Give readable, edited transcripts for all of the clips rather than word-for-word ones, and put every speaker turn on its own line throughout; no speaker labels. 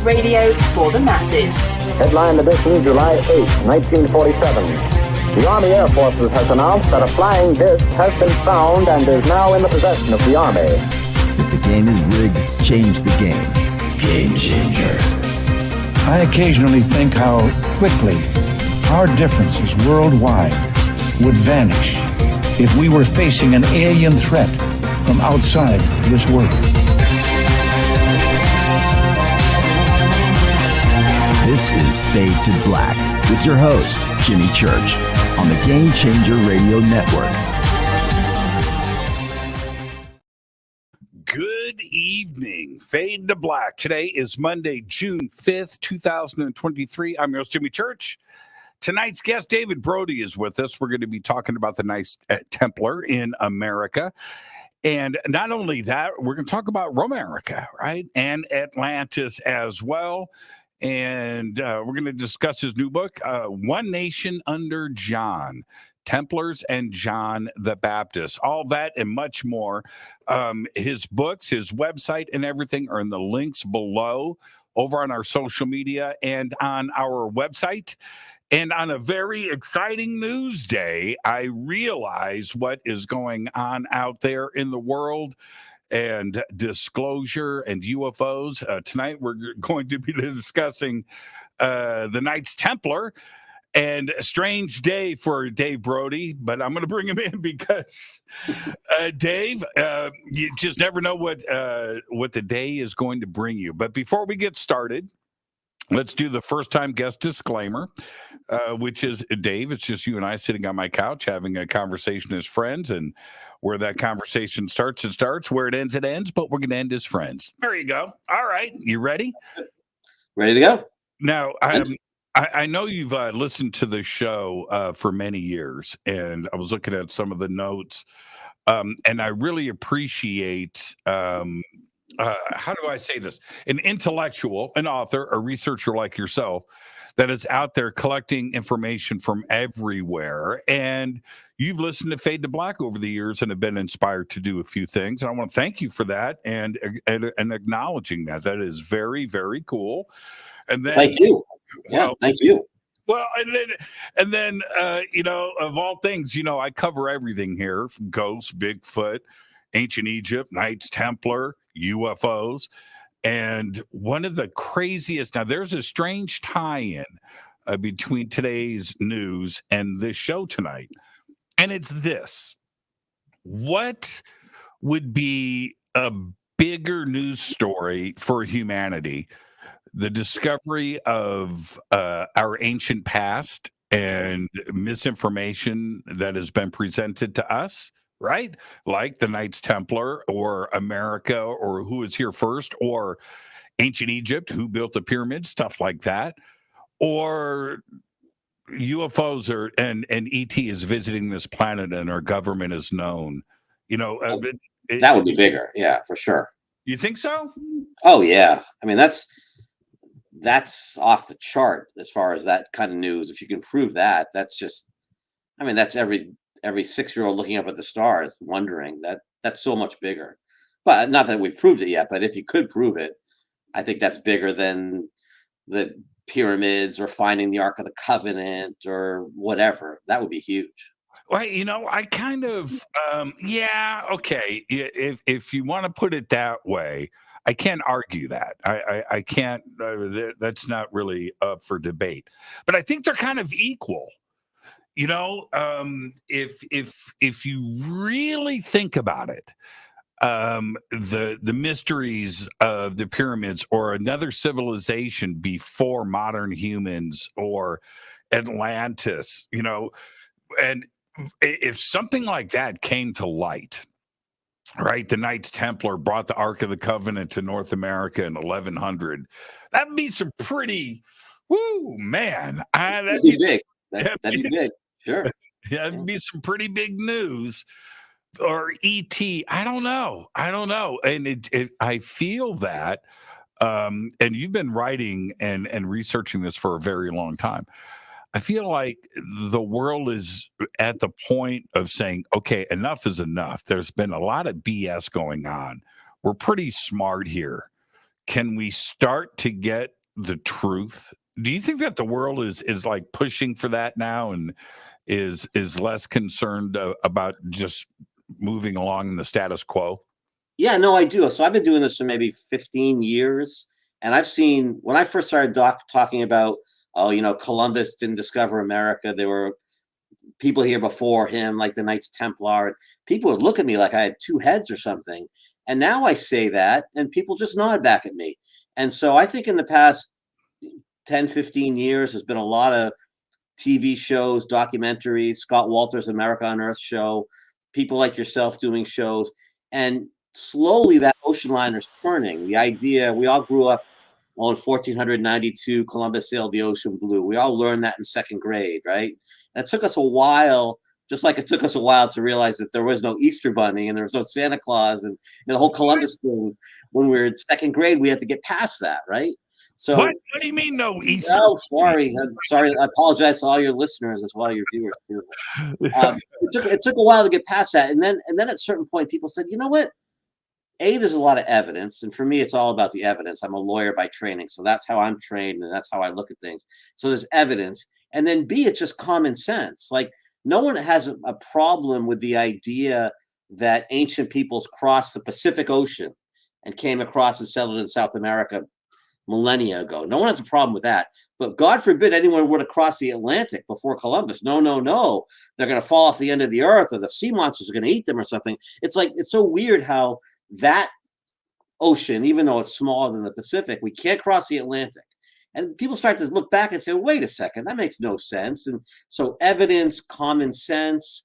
radio for the masses.
Headline edition, July 8, 1947. The Army Air Forces has announced that a flying disc has been found and is now in the possession of the Army.
If the game is rigged, change the game. Game changer.
I occasionally think how quickly our differences worldwide would vanish if we were facing an alien threat from outside this world.
This is Fade to Black with your host, Jimmy Church, on the Game Changer Radio Network.
Good evening. Fade to Black. Today is Monday, June 5th, 2023. I'm your host, Jimmy Church. Tonight's guest, David Brody, is with us. We're going to be talking about the Knights Templar in America. And not only that, we're going to talk about Romerica, right? And Atlantis as well. And we're going to discuss his new book, One Nation Under John, Templars and John the Baptist. All that and much more. His books, his website, and everything are in the links below over on our social media and on our website. And on a very exciting news day, I realize what is going on out there in the world and disclosure and UFOs. Tonight, we're going to be discussing the Knights Templar, and a strange day for Dave Brody, but I'm going to bring him in because, Dave, you just never know what the day is going to bring you. But before we get started, let's do the first-time guest disclaimer, which is, Dave, it's just you and I sitting on my couch having a conversation as friends, and where that conversation starts, it starts. Where it ends, but we're going to end as friends. There you go. All right. You ready?
Ready to go.
Now, I know you've listened to the show for many years, and I was looking at some of the notes, and I really appreciate how do I say this? An intellectual, an author, a researcher like yourself that is out there collecting information from everywhere. And you've listened to Fade to Black over the years and have been inspired to do a few things. And I want to thank you for that and acknowledging that. That is very, very cool. And then,
thank you. Yeah, thank you.
Well, and then you know, of all things, you know, I cover everything here: ghosts, Bigfoot, ancient Egypt, Knights Templar, UFOs. And one of the craziest, now there's a strange tie-in between today's news and this show tonight. And it's this: what would be a bigger news story for humanity? The discovery of our ancient past and misinformation that has been presented to us, right? Like the Knights Templar or America, or who was here first, or ancient Egypt, who built the pyramids, stuff like that. Or UFOs and ET is visiting this planet and our government is known. You know,
that would be bigger. Yeah, for sure.
You think so?
Oh, yeah. I mean, that's off the chart as far as that kind of news. If you can prove that, that's just, I mean, that's every 6-year-old looking up at the stars wondering. That's so much bigger. But not that we've proved it yet, but if you could prove it, I think that's bigger than the pyramids or finding the Ark of the Covenant or whatever. That would be huge.
Well, you know, I kind of, yeah, okay. If you want to put it that way, I can't argue that. I can't, that's not really up for debate. But I think they're kind of equal. You know, if you really think about it, the mysteries of the pyramids or another civilization before modern humans or Atlantis, you know, and if something like that came to light, right? The Knights Templar brought the Ark of the Covenant to North America in 1100. That'd be some pretty, woo, man.
That'd be big. That'd be big. Sure.
Yeah, that'd be some pretty big news. Or ET. I don't know. And I feel that, and you've been writing and researching this for a very long time. I feel like the world is at the point of saying, okay, enough is enough. There's been a lot of BS going on. We're pretty smart here. can we start to get the truth? Do you think that the world is like pushing for that now and is less concerned about just moving along in the status quo?
Yeah, no, I do. So I've been doing this for maybe 15 years. And I've seen when I first started talking about, oh, Columbus didn't discover America. There were people here before him, like the Knights Templar. People would look at me like I had two heads or something. And now I say that and people just nod back at me. And so I think in the past 10, 15 years, there's been a lot of TV shows, documentaries, Scott Walter's America on Earth show, people like yourself doing shows. And slowly that ocean liner is turning. The idea, we all grew up in 1492, Columbus sailed the ocean blue. We all learned that in second grade, right? And it took us a while, just like it took us a while to realize that there was no Easter Bunny and there was no Santa Claus and the whole Columbus thing. When we were in second grade, we had to get past that, right? So
what do you mean no Easter?
Oh, sorry. Sorry. I apologize to all your listeners as well, your viewers too. It took a while to get past that. And then at a certain point, people said, you know what? There's a lot of evidence. And for me, it's all about the evidence. I'm a lawyer by training. So that's how I'm trained. And that's how I look at things. So there's evidence. And then B, it's just common sense. Like no one has a problem with the idea that ancient peoples crossed the Pacific Ocean and came across and settled in South America millennia ago. No one has a problem with that. But God forbid anyone would have crossed the Atlantic before Columbus. No. They're going to fall off the end of the earth or the sea monsters are going to eat them or something. It's like, it's so weird how that ocean, even though it's smaller than the Pacific, we can't cross the Atlantic. And people start to look back and say, wait a second, that makes no sense. And so evidence, common sense,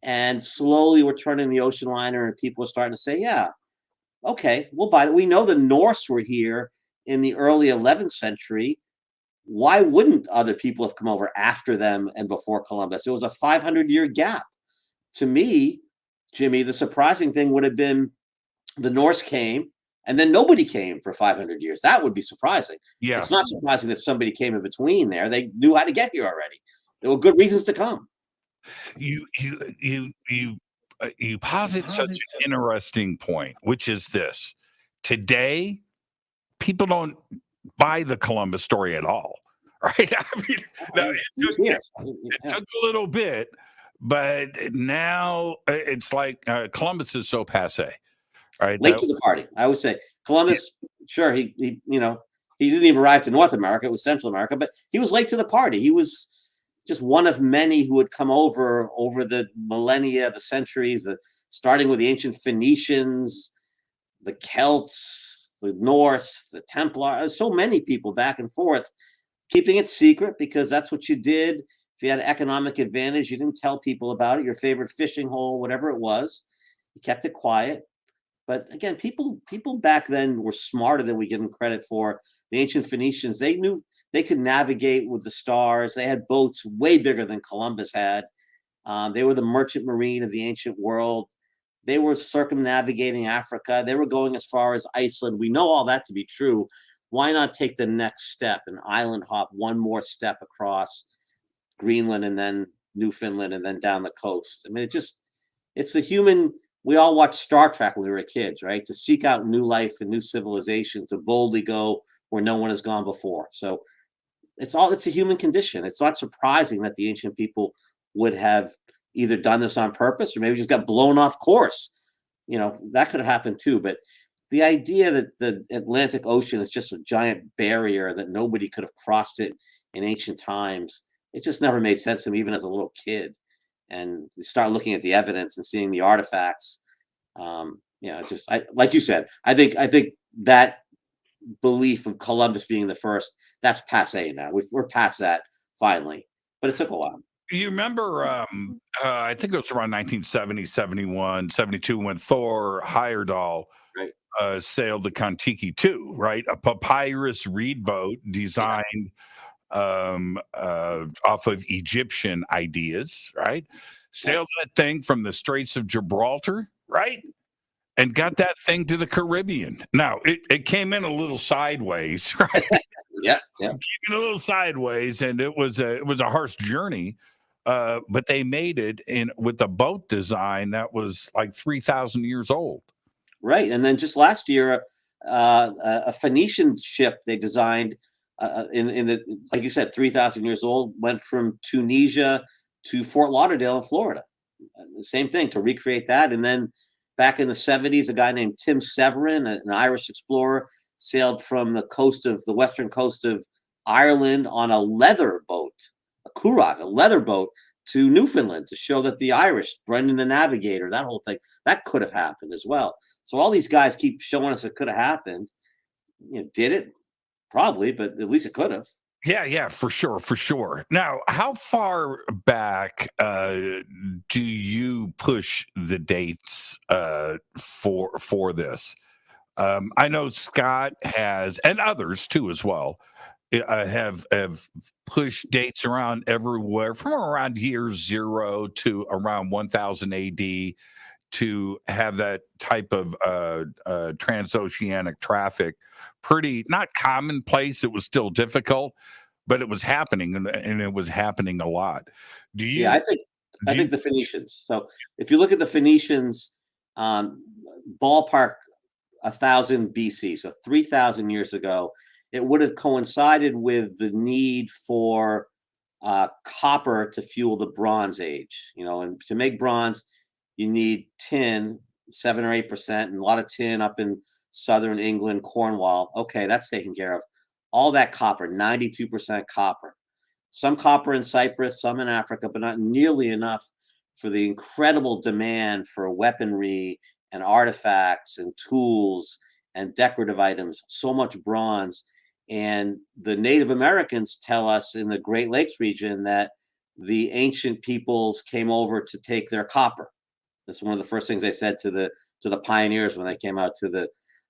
and slowly we're turning the ocean liner and people are starting to say, yeah, okay, we'll buy it. We know the Norse were here in the early 11th century. Why wouldn't other people have come over after them and before Columbus? It was a 500-year gap. To me, Jimmy, the surprising thing would have been the Norse came and then nobody came for 500 years. That would be surprising. Yeah. It's not surprising that somebody came in between there. They knew how to get here already. There were good reasons to come.
You posit such an interesting point, which is this. Today, people don't buy the Columbus story at all, right? I mean, it took a little bit, but now it's like Columbus is so passé, right?
Late to the party, I would say. Columbus, sure, he didn't even arrive to North America; it was Central America, but he was late to the party. He was just one of many who had come over the millennia, the centuries, starting with the ancient Phoenicians, the Celts, the Norse, the Templar, so many people back and forth, keeping it secret because that's what you did. If you had an economic advantage, you didn't tell people about it, your favorite fishing hole, whatever it was, you kept it quiet. But again, people back then were smarter than we give them credit for. The ancient Phoenicians, they knew they could navigate with the stars. They had boats way bigger than Columbus had. They were the merchant marine of the ancient world. They were circumnavigating Africa. They were going as far as Iceland. We know all that to be true. Why not take the next step and island hop one more step across Greenland and then Newfoundland and then down the coast? I mean, it's the human. We all watched Star Trek when we were kids, right? To seek out new life and new civilization, to boldly go where no one has gone before. So it's a human condition. It's not surprising that the ancient people would have either done this on purpose or maybe just got blown off course. That could have happened too. But the idea that the Atlantic Ocean is just a giant barrier that nobody could have crossed it in ancient times, it just never made sense to me, even as a little kid. And you start looking at the evidence and seeing the artifacts. Like you said, I think that belief of Columbus being the first, that's passé now. We're past that finally, but it took a while.
You remember, I think it was around 1970, 71, 72 when Thor Heyerdahl sailed the Kon-Tiki 2, right? A papyrus reed boat designed off of Egyptian ideas, right? Sailed that thing from the Straits of Gibraltar, right? And got that thing to the Caribbean. Now, it came in a little sideways, right?
Yeah.
It came in a little sideways, and it was a harsh journey. But they made it with a boat design that was like 3,000 years old.
Right. And then just last year, a Phoenician ship they designed in the, like you said, 3,000 years old, went from Tunisia to Fort Lauderdale in Florida. Same thing, to recreate that. And then back in the 70s, a guy named Tim Severin, an Irish explorer, sailed from the western coast of Ireland on a leather boat, a curragh, a leather boat, to Newfoundland to show that the Irish, Brendan the Navigator, that whole thing, that could have happened as well. So all these guys keep showing us it could have happened. Did it? Probably, but at least it could have.
Yeah, for sure. Now, how far back do you push the dates for this? I know Scott has, and others too as well, have pushed dates around everywhere from around year 0 to around 1000 AD to have that type of transoceanic traffic. Pretty not commonplace. It was still difficult, but it was happening, and it was happening a lot. Do you?
Yeah, I think the Phoenicians. So if you look at the Phoenicians, ballpark 1000 BC, so 3,000 years ago, it would have coincided with the need for copper to fuel the Bronze Age. And to make bronze, you need tin, 7 or 8%, and a lot of tin up in southern England, Cornwall. Okay, that's taken care of. All that copper, 92% copper. Some copper in Cyprus, some in Africa, but not nearly enough for the incredible demand for weaponry and artifacts and tools and decorative items. So much bronze. And the Native Americans tell us in the Great Lakes region that the ancient peoples came over to take their copper. That's one of the first things they said to the pioneers when they came out to the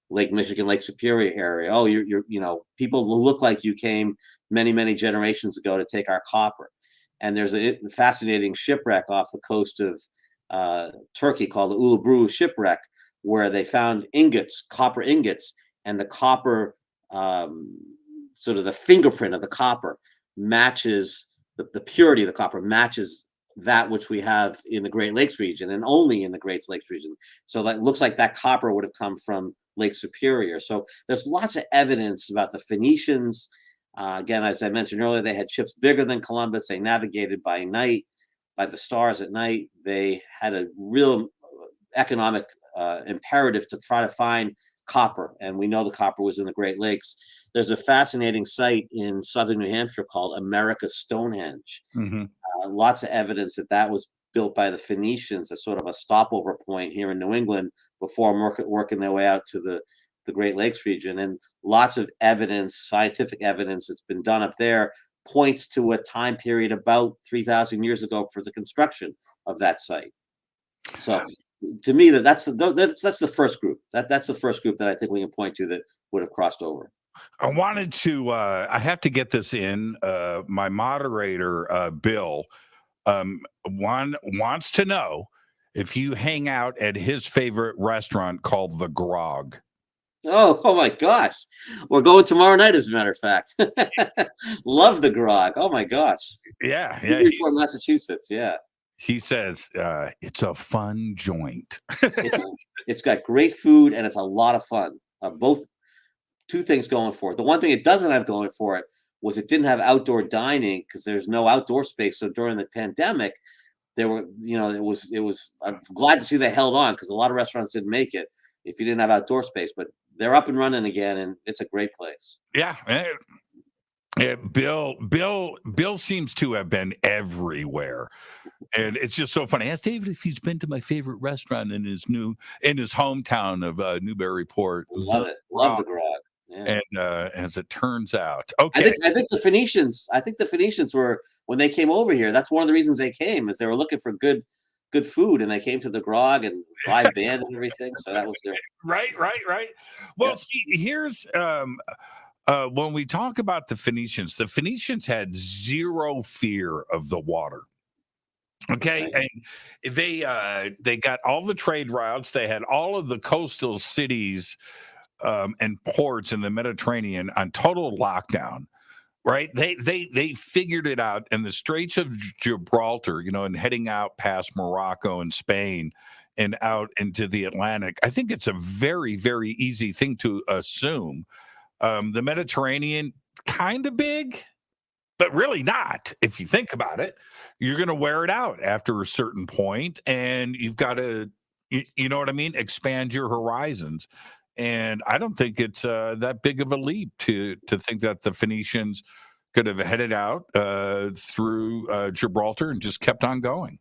Lake Michigan, Lake Superior area. Oh, you're people who look like you came many, many generations ago to take our copper. And there's a fascinating shipwreck off the coast of Turkey called the Ulubru shipwreck, where they found ingots, copper ingots, and the copper, sort of the fingerprint of the copper matches the purity of the copper matches that which we have in the Great Lakes region, and only in the Great Lakes region. So that looks like that copper would have come from Lake Superior. So there's lots of evidence about the Phoenicians. Again, as I mentioned earlier, they had ships bigger than Columbus. They navigated by night, by the stars at night. They had a real economic imperative to try to find copper, and we know the copper was in the Great Lakes. There's a fascinating site in southern New Hampshire called America Stonehenge.
Mm-hmm.
Lots of evidence that was built by the Phoenicians as sort of a stopover point here in New England before working their way out to the Great Lakes region. And lots of evidence, scientific evidence that's been done up there, points to a time period about 3,000 years ago for the construction of that site. So to me, that's the first group. That's the first group that I think we can point to that would have crossed over.
I wanted to, I have to get this in. My moderator, Bill, wants to know if you hang out at his favorite restaurant called The Grog.
Oh my gosh. We're going tomorrow night, as a matter of fact. Love The Grog. Oh my gosh.
Yeah.
From Massachusetts. Yeah.
He says it's a fun joint.
It's got great food and it's a lot of fun. Both two things going for it. The one thing it doesn't have going for it was it didn't have outdoor dining because there's no outdoor space. So during the pandemic, there were, it was. I'm glad to see they held on because a lot of restaurants didn't make it if you didn't have outdoor space. But they're up and running again, and it's a great place.
Yeah. Bill seems to have been everywhere, and it's just so funny. I asked David if he's been to my favorite restaurant in his hometown of Newburyport.
Love it. Love The Grog. Yeah.
And as it turns out, okay.
I think the Phoenicians were, when they came over here, that's one of the reasons they came, is they were looking for good food, and they came to The Grog and live band and everything. So that was their
right. Well, see, here's when we talk about the Phoenicians had zero fear of the water. Okay, right. And they got all the trade routes. They had all of the coastal cities and ports in the Mediterranean on total lockdown. right? They figured it out, and the Straits of Gibraltar, and heading out past Morocco and Spain and out into the Atlantic. I think it's a very, very easy thing to assume. The Mediterranean, kind of big, but really not. If you think about it, you're going to wear it out after a certain point, and you've got to, you know what I mean, expand your horizons. And I don't think it's that big of a leap to think that the Phoenicians could have headed out through Gibraltar and just kept on going.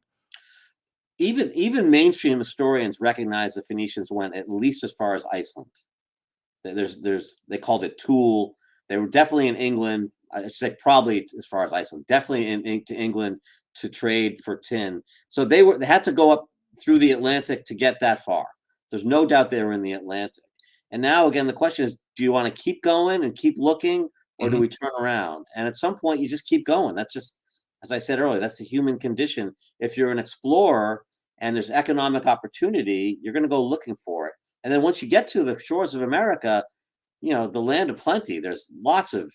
Even mainstream historians recognize the Phoenicians went at least as far as Iceland. They called it Tool. They were definitely in England. I should say probably as far as Iceland. Definitely to England to trade for tin. So they had to go up through the Atlantic to get that far. There's no doubt they were in the Atlantic. And now, again, the question is, do you want to keep going and keep looking, or do we turn around? And at some point, you just keep going. That's just, as I said earlier, that's the human condition. If you're an explorer and there's economic opportunity, you're going to go looking for it. And then once you get to the shores of America, the land of plenty, there's lots of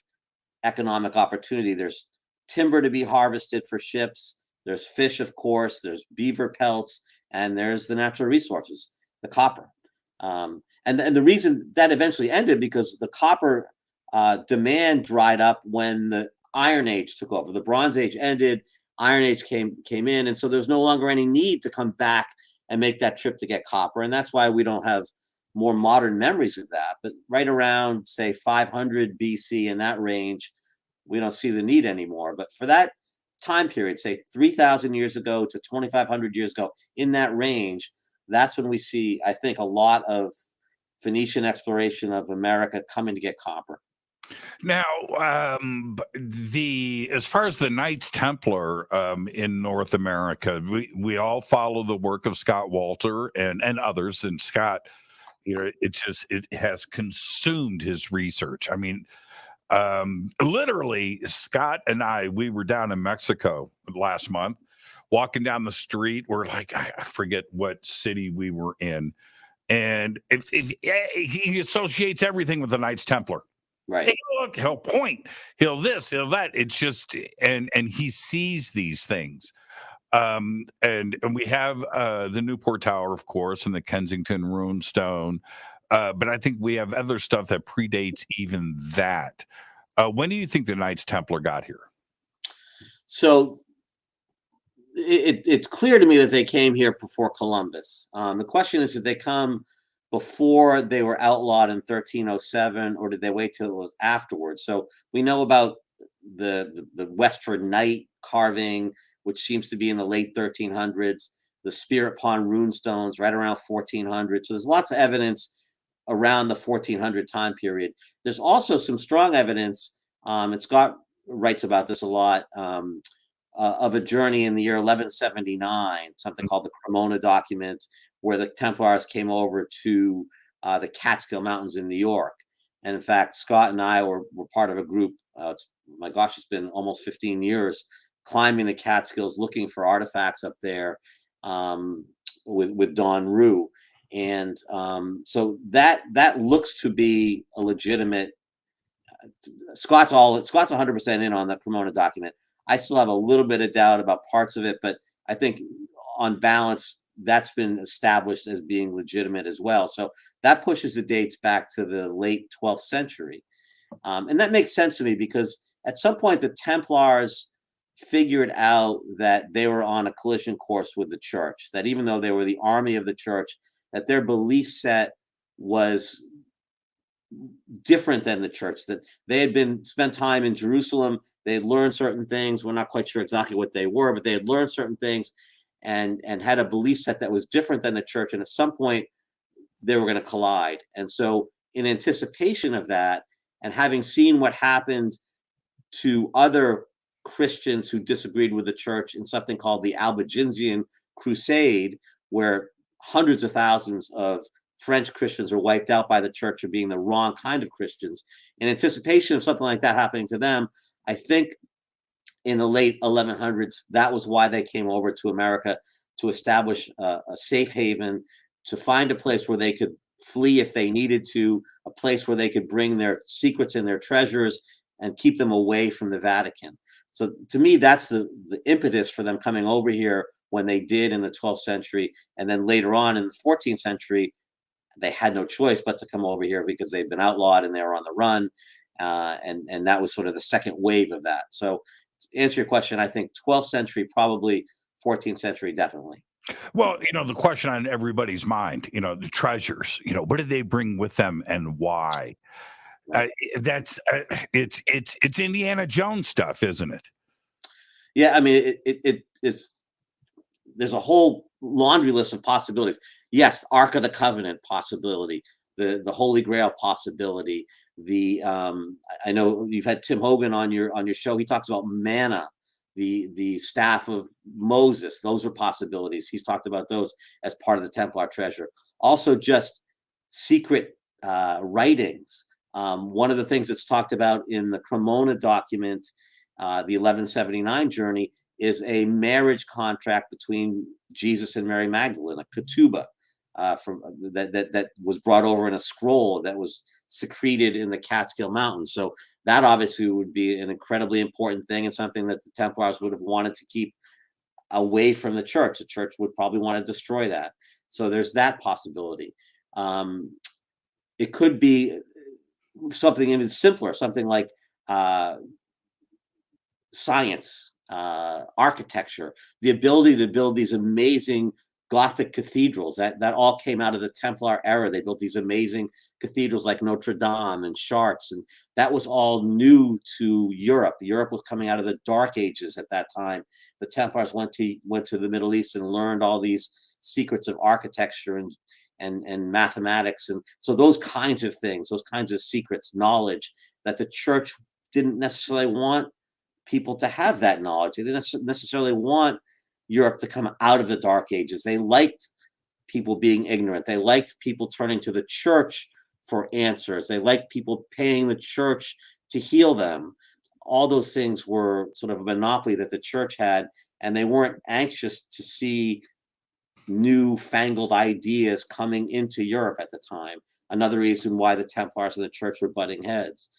economic opportunity. There's timber to be harvested for ships. There's fish, of course. There's beaver pelts. And there's the natural resources, the copper. And the reason that eventually ended because the copper demand dried up when the Iron Age took over. The Bronze Age ended, Iron Age came in, and so there's no longer any need to come back and make that trip to get copper. And that's why we don't have more modern memories of that. But right around, say, 500 BC in that range, we don't see the need anymore. But for that time period, say 3,000 years ago to 2,500 years ago, in that range, that's when we see, I think, a lot of Phoenician exploration of America coming to get copper.
Now, as far as the Knights Templar in North America, we all follow the work of Scott Walter and others. And Scott, it has consumed his research. I mean, literally, Scott and we were down in Mexico last month, walking down the street. We're like, I forget what city we were in. And if he associates everything with the Knights Templar,
right?
Hey, look, he'll point, he'll this, he'll that. It's just, and he sees these things. And we have the Newport Tower, of course, and the Kensington Rune Stone. But I think we have other stuff that predates even that. When do you think the Knights Templar got here?
So it's clear to me that they came here before Columbus. The question is, did they come before they were outlawed in 1307, or did they wait till it was afterwards? So we know about the Westford Knight carving, which seems to be in the late 1300s, the Spirit Pond rune stones right around 1400. So there's lots of evidence around the 1400 time period. There's also some strong evidence, and Scott writes about this a lot, of a journey in the year 1179, something called the Cremona document, where the Templars came over to the Catskill Mountains in New York. And in fact, Scott and I were part of a group, it's been almost 15 years, climbing the Catskills, looking for artifacts up there with Don Rue. And so that looks to be a legitimate, Scott's 100% in on the Cremona document. I still have a little bit of doubt about parts of it, but I think on balance, that's been established as being legitimate as well. So that pushes the dates back to the late 12th century. And that makes sense to me because at some point the Templars figured out that they were on a collision course with the church, that even though they were the army of the church, that their belief set was different than the church, that they had spent time in Jerusalem. They had learned certain things. We're not quite sure exactly what they were, but they had learned certain things and had a belief set that was different than the church. And at some point they were going to collide. And so in anticipation of that, and having seen what happened to other Christians who disagreed with the church in something called the Albigensian Crusade, where hundreds of thousands of French Christians are wiped out by the church for being the wrong kind of Christians. In anticipation of something like that happening to them, I think in the late 1100s, that was why they came over to America, to establish a safe haven, to find a place where they could flee if they needed to, a place where they could bring their secrets and their treasures and keep them away from the Vatican. So to me, that's the impetus for them coming over here when they did in the 12th century. And then later on in the 14th century, they had no choice but to come over here because they've been outlawed and they were on the run. And that was sort of the second wave of that. So to answer your question, I think 12th century, probably 14th century, definitely.
Well, the question on everybody's mind, the treasures, what did they bring with them and why? That's it's Indiana Jones stuff, isn't it?
Yeah, I mean, it's there's a whole laundry list of possibilities. Yes, Ark of the Covenant possibility, the Holy Grail possibility. I know you've had Tim Hogan on your show. He talks about manna, the staff of Moses. Those are possibilities. He's talked about those as part of the Templar treasure. Also, just secret writings. One of the things that's talked about in the Cremona document, the 1179 journey, is a marriage contract between Jesus and Mary Magdalene, a ketubah, from that was brought over in a scroll that was secreted in the Catskill Mountains. So that obviously would be an incredibly important thing and something that the Templars would have wanted to keep away from the church. The church would probably want to destroy that. So there's that possibility. It could be something even simpler, something like science, architecture, the ability to build these amazing Gothic cathedrals. That all came out of the Templar era. They built these amazing cathedrals like Notre Dame and Chartres, and that was all new to Europe. Europe was coming out of the Dark Ages at that time. The Templars went to the Middle East and learned all these secrets of architecture and mathematics, and so those kinds of things, those kinds of secrets, knowledge that the church didn't necessarily want people to have that knowledge. They didn't necessarily want Europe to come out of the Dark Ages. They liked people being ignorant. They liked people turning to the church for answers. They liked people paying the church to heal them. All those things were sort of a monopoly that the church had, and they weren't anxious to see newfangled ideas coming into Europe at the time. Another reason why the Templars and the church were butting heads.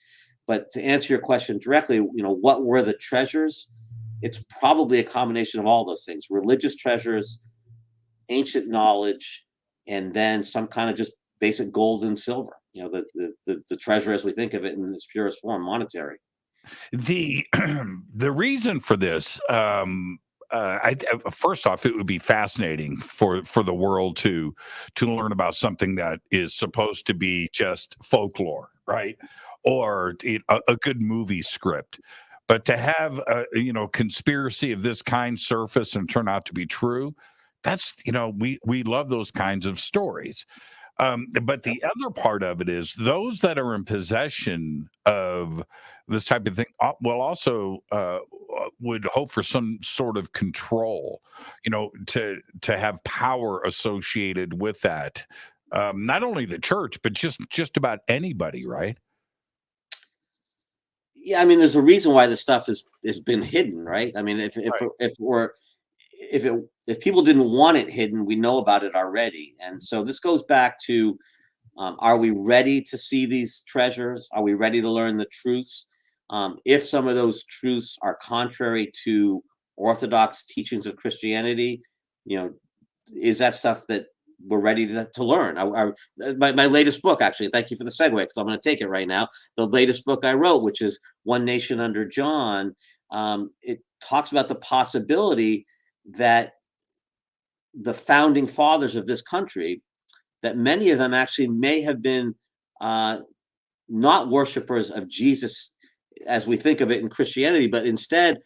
But to answer your question directly, what were the treasures? It's probably a combination of all those things: religious treasures, ancient knowledge, and then some kind of just basic gold and silver. The treasure as we think of it in its purest form, monetary.
The reason for this, first off, it would be fascinating for the world to learn about something that is supposed to be just folklore, right? Or a good movie script. But to have a conspiracy of this kind surface and turn out to be true, that's we love those kinds of stories. But the other part of it is those that are in possession of this type of thing will also would hope for some sort of control, to have power associated with that. Not only the church, but just about anybody, right?
Yeah, I mean, there's a reason why this stuff has been hidden, right? I mean, if people didn't want it hidden, we know about it already. And so this goes back to, are we ready to see these treasures? Are we ready to learn the truths? If some of those truths are contrary to Orthodox teachings of Christianity, is that stuff that we're ready to learn? My latest book, actually, thank you for the segue, because I'm going to take it right now. The latest book I wrote, which is One Nation Under John, it talks about the possibility that the founding fathers of this country, that many of them actually may have been not worshipers of Jesus as we think of it in Christianity, but instead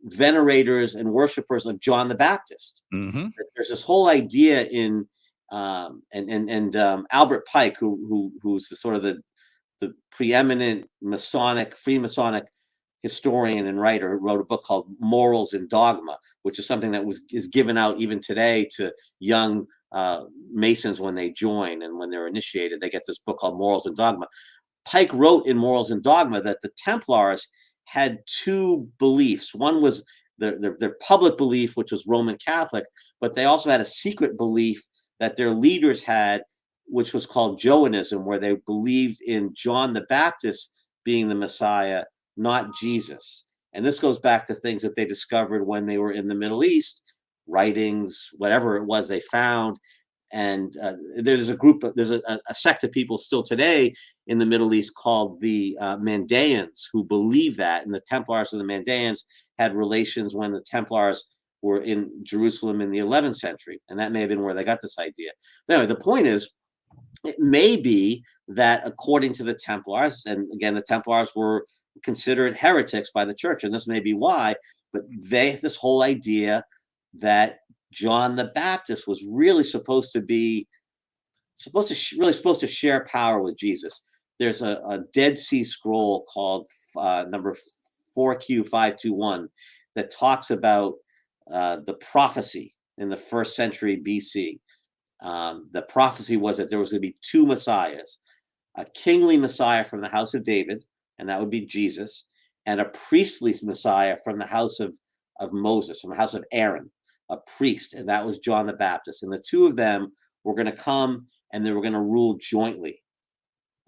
venerators and worshipers of John the Baptist. Mm-hmm. There's this whole idea in Albert Pike, who's the sort of the preeminent Freemasonic historian and writer, who wrote a book called Morals and Dogma, which is something that is given out even today to young Masons when they join and when they're initiated. They get this book called Morals and Dogma. Pike wrote in Morals and Dogma that the Templars had two beliefs. One was their public belief, which was Roman Catholic, but they also had a secret belief that their leaders had, which was called Joanism, where they believed in John the Baptist being the Messiah not Jesus. And this goes back to things that they discovered when they were in the Middle East, writings, whatever it was they found. And there's a sect of people still today in the Middle East called the Mandaeans, who believe that. And the Templars and the Mandaeans had relations when the Templars were in Jerusalem in the 11th century. And that may have been where they got this idea. But anyway, the point is, it may be that according to the Templars, and again, the Templars were considered heretics by the church, and this may be why, but they have this whole idea that John the Baptist was really supposed to share power with Jesus. There's a Dead Sea Scroll called number 4Q521 that talks about the prophecy in the 1st century BC. The prophecy was that there was going to be two messiahs, a kingly messiah from the house of David, and that would be Jesus, and a priestly messiah from the house of Moses, from the house of Aaron, a priest, and that was John the Baptist. And the two of them were going to come and they were going to rule jointly.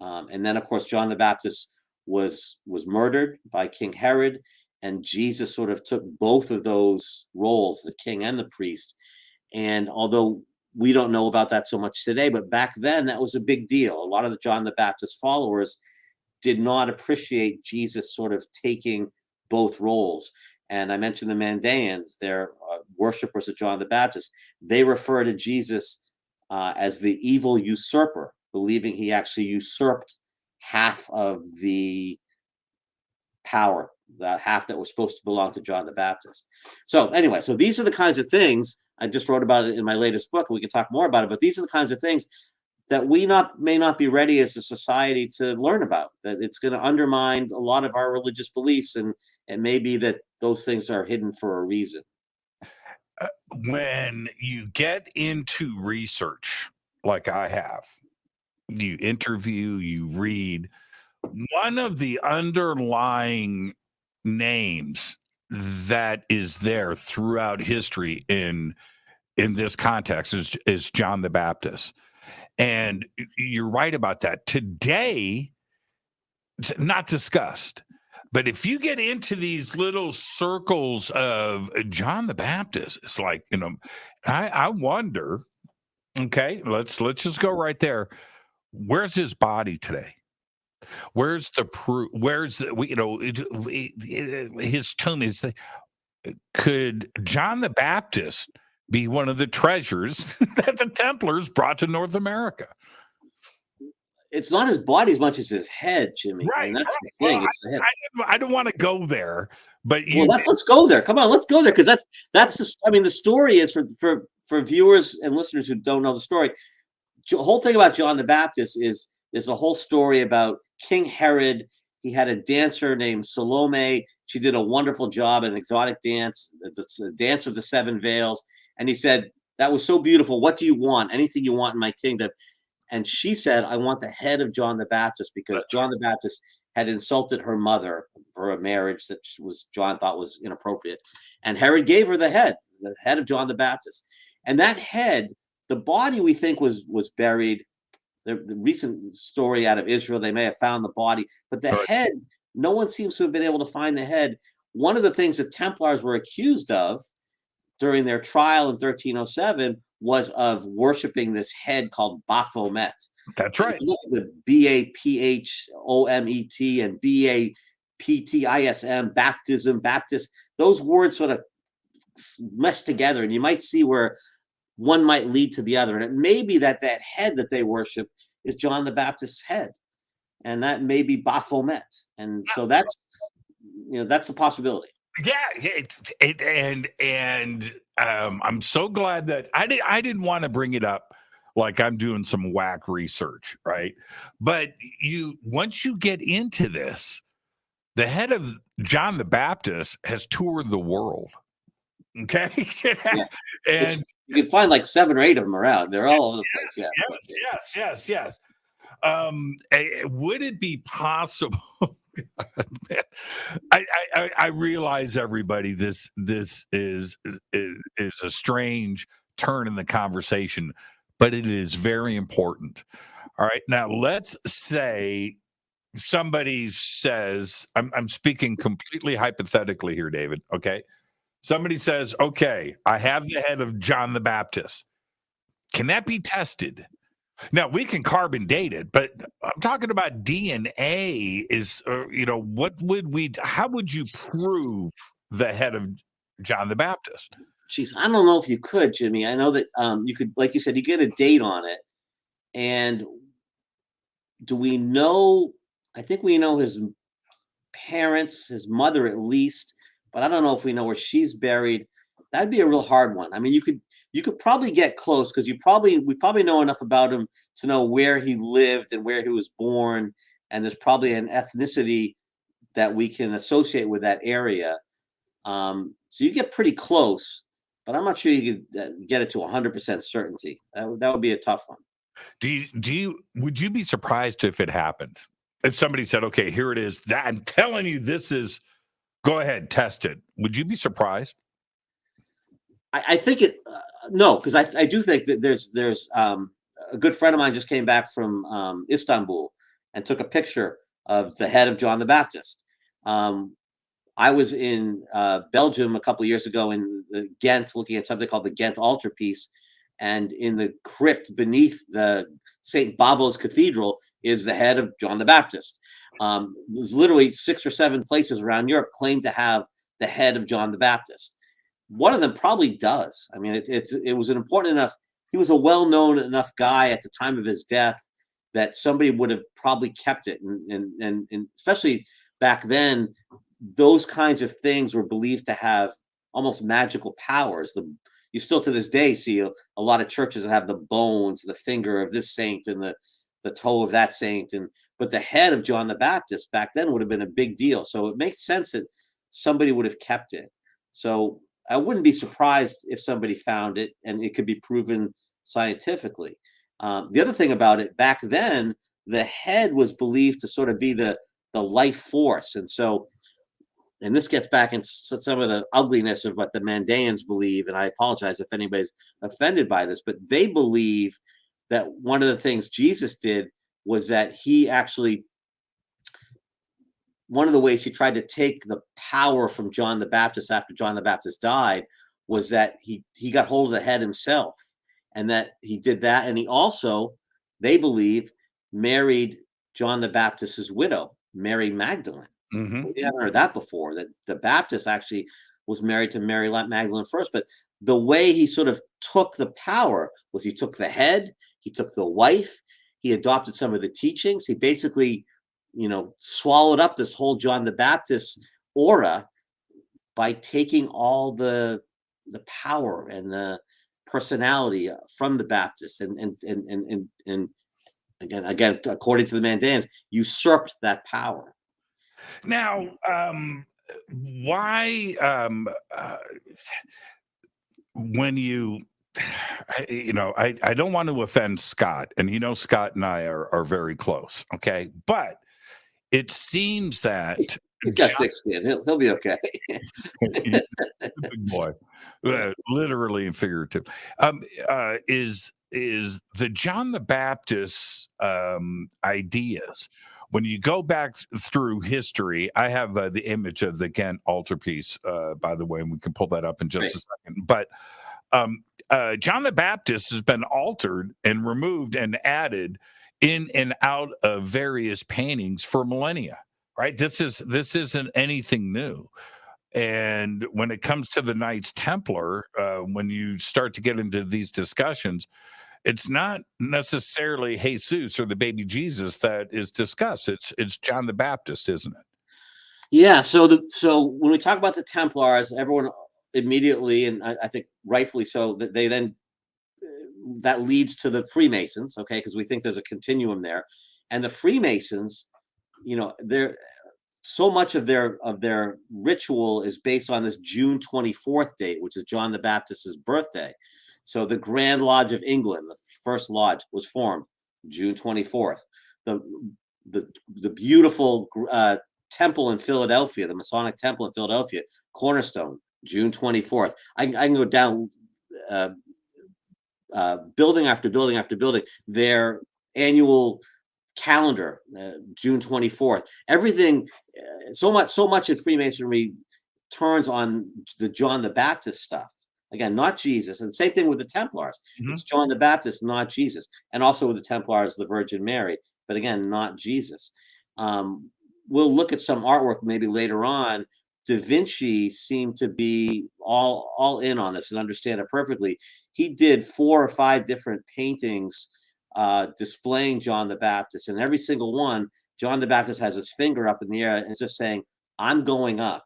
And then, of course, John the Baptist was murdered by King Herod, and Jesus sort of took both of those roles, the king and the priest. And although we don't know about that so much today, but back then that was a big deal. A lot of the John the Baptist followers did not appreciate Jesus sort of taking both roles. And I mentioned the Mandaeans, they're worshippers of John the Baptist. They refer to Jesus as the evil usurper, believing he actually usurped half of the power, the half that was supposed to belong to John the Baptist. So anyway, so these are the kinds of things, I just wrote about it in my latest book, and we can talk more about it, but these are the kinds of things that we may not be ready as a society to learn about, that it's going to undermine a lot of our religious beliefs, and it may be that those things are hidden for a reason.
When you get into research, like I have, you interview, you read, one of the underlying names that is there throughout history in this context is John the Baptist. And you're right about that. Today, it's not discussed. But if you get into these little circles of John the Baptist, it's like, I wonder, okay, let's just go right there. Where's his body today? Where's the proof? Where's his tomb? Could John the Baptist be one of the treasures that the Templars brought to North America?
It's not his body as much as his head, Jimmy.
Right.
And that's the thing.
Well,
it's the head.
I don't want to go there, but
let's go there. Come on, let's go there, because the story is for viewers and listeners who don't know the story. The whole thing about John the Baptist is there's a whole story about King Herod. He had a dancer named Salome. She did a wonderful job, an exotic dance, the dance of the 7 veils. And he said, that was so beautiful. What do you want? Anything you want in my kingdom. And she said, I want the head of John the Baptist, because John the Baptist had insulted her mother for a marriage that John thought was inappropriate. And Herod gave her the head of John the Baptist. And that head, the body we think was buried. The recent story out of Israel, they may have found the body, but the head, no one seems to have been able to find the head. One of the things the Templars were accused of during their trial in 1307 was of worshiping this head called Baphomet.
That's right.
Look at the Baphomet and Baptism, baptism, Baptist. Those words sort of mesh together, and you might see where one might lead to the other. And it may be that head that they worship is John the Baptist's head, and that may be Baphomet. And so that's a possibility. Yeah, I'm so glad that I didn't want to bring it up like I'm doing some whack research, right? But once you get into this, the head of John the Baptist has toured the world. Okay, yeah. And you can find like 7 or 8 of them around. They're all over the place.
Yes. Would it be possible? I realize, everybody, this is a strange turn in the conversation, but it is very important. All right, now let's say somebody says, I'm speaking completely hypothetically here, David. Okay. Somebody says, okay, I have the head of John the Baptist. Can that be tested? Now, we can carbon date it, but I'm talking about DNA is, how would you prove the head of John the Baptist?
Jeez, I don't know if you could, Jimmy. I know that you could, like you said, you get a date on it. And do we know, I think we know his parents, his mother at least, but I don't know if we know where she's buried. That'd be a real hard one. I mean, you could probably get close because we probably know enough about him to know where he lived and where he was born, and there's probably an ethnicity that we can associate with that area. So you get pretty close, but I'm not sure you could get it to 100% certainty. That would be a tough one.
Would you be surprised if it happened? If somebody said, "Okay, here it is," that I'm telling you, this is. Go ahead, test it. Would you be surprised?
I think it no, because I do think that there's a good friend of mine just came back from Istanbul and took a picture of the head of John the Baptist. I was in Belgium a couple of years ago in Ghent, looking at something called the Ghent altarpiece, and in the crypt beneath the St. Bavo's Cathedral is the head of John the Baptist. There's literally 6 or 7 places around Europe claim to have the head of John the Baptist. One of them probably does. I mean, it was an important enough. He was a well-known enough guy at the time of his death that somebody would have probably kept it, and especially back then, those kinds of things were believed to have almost magical powers. You still to this day see a lot of churches that have the bones, the finger of this saint, and the toe of that saint, but the head of John the Baptist back then would have been a big deal. So it makes sense that somebody would have kept it. So I wouldn't be surprised if somebody found it and it could be proven scientifically. The other thing about it, back then, the head was believed to sort of be the life force. And this gets back into some of the ugliness of what the Mandaeans believe. And I apologize if anybody's offended by this, but they believe that one of the things Jesus did was that he actually, one of the ways he tried to take the power from John the Baptist after John the Baptist died was that he got hold of the head himself, and that he did that. And he also, they believe, married John the Baptist's widow, Mary Magdalene.
Mm-hmm.
We haven't heard that before, that the Baptist actually was married to Mary Magdalene first. But the way he sort of took the power was he took the head, he took the wife, he adopted some of the teachings. He basically, swallowed up this whole John the Baptist aura by taking all the power and the personality from the Baptist, and again, according to the Mandaeans, usurped that power.
Now, why, when you, I don't want to offend Scott, and Scott and I are very close, okay? But it seems that
he's got thick skin. He'll be okay.
He's a big boy, literally and figuratively. Is the John the Baptist ideas? When you go back through history, I have the image of the Ghent altarpiece, by the way, and we can pull that up in just a second. But John the Baptist has been altered and removed and added in and out of various paintings for millennia, right? This isn't anything new. And when it comes to the Knights Templar, when you start to get into these discussions, it's not necessarily Jesus or the baby Jesus that is discussed. It's John the Baptist, isn't it?
Yeah. So when we talk about the Templars, everyone immediately, and I think rightfully so, that they then that leads to the Freemasons, okay? Because we think there's a continuum there, and the Freemasons, they're so much of their ritual is based on this June 24th date, which is John the Baptist's birthday. So the Grand Lodge of England, the first lodge, was formed June 24th. The beautiful temple in Philadelphia, the Masonic temple in Philadelphia, Cornerstone, June 24th. I can go down building after building after building. Their annual calendar, June 24th. Everything, so much in Freemasonry turns on the John the Baptist stuff. Again, not Jesus. And same thing with the Templars. It's John the Baptist, not Jesus. And also with the Templars, the Virgin Mary. But again, not Jesus. We'll look at some artwork maybe later on. Da Vinci seemed to be all in on this and understand it perfectly. He did 4 or 5 different paintings displaying John the Baptist. And every single one, John the Baptist has his finger up in the air and is just saying, I'm going up.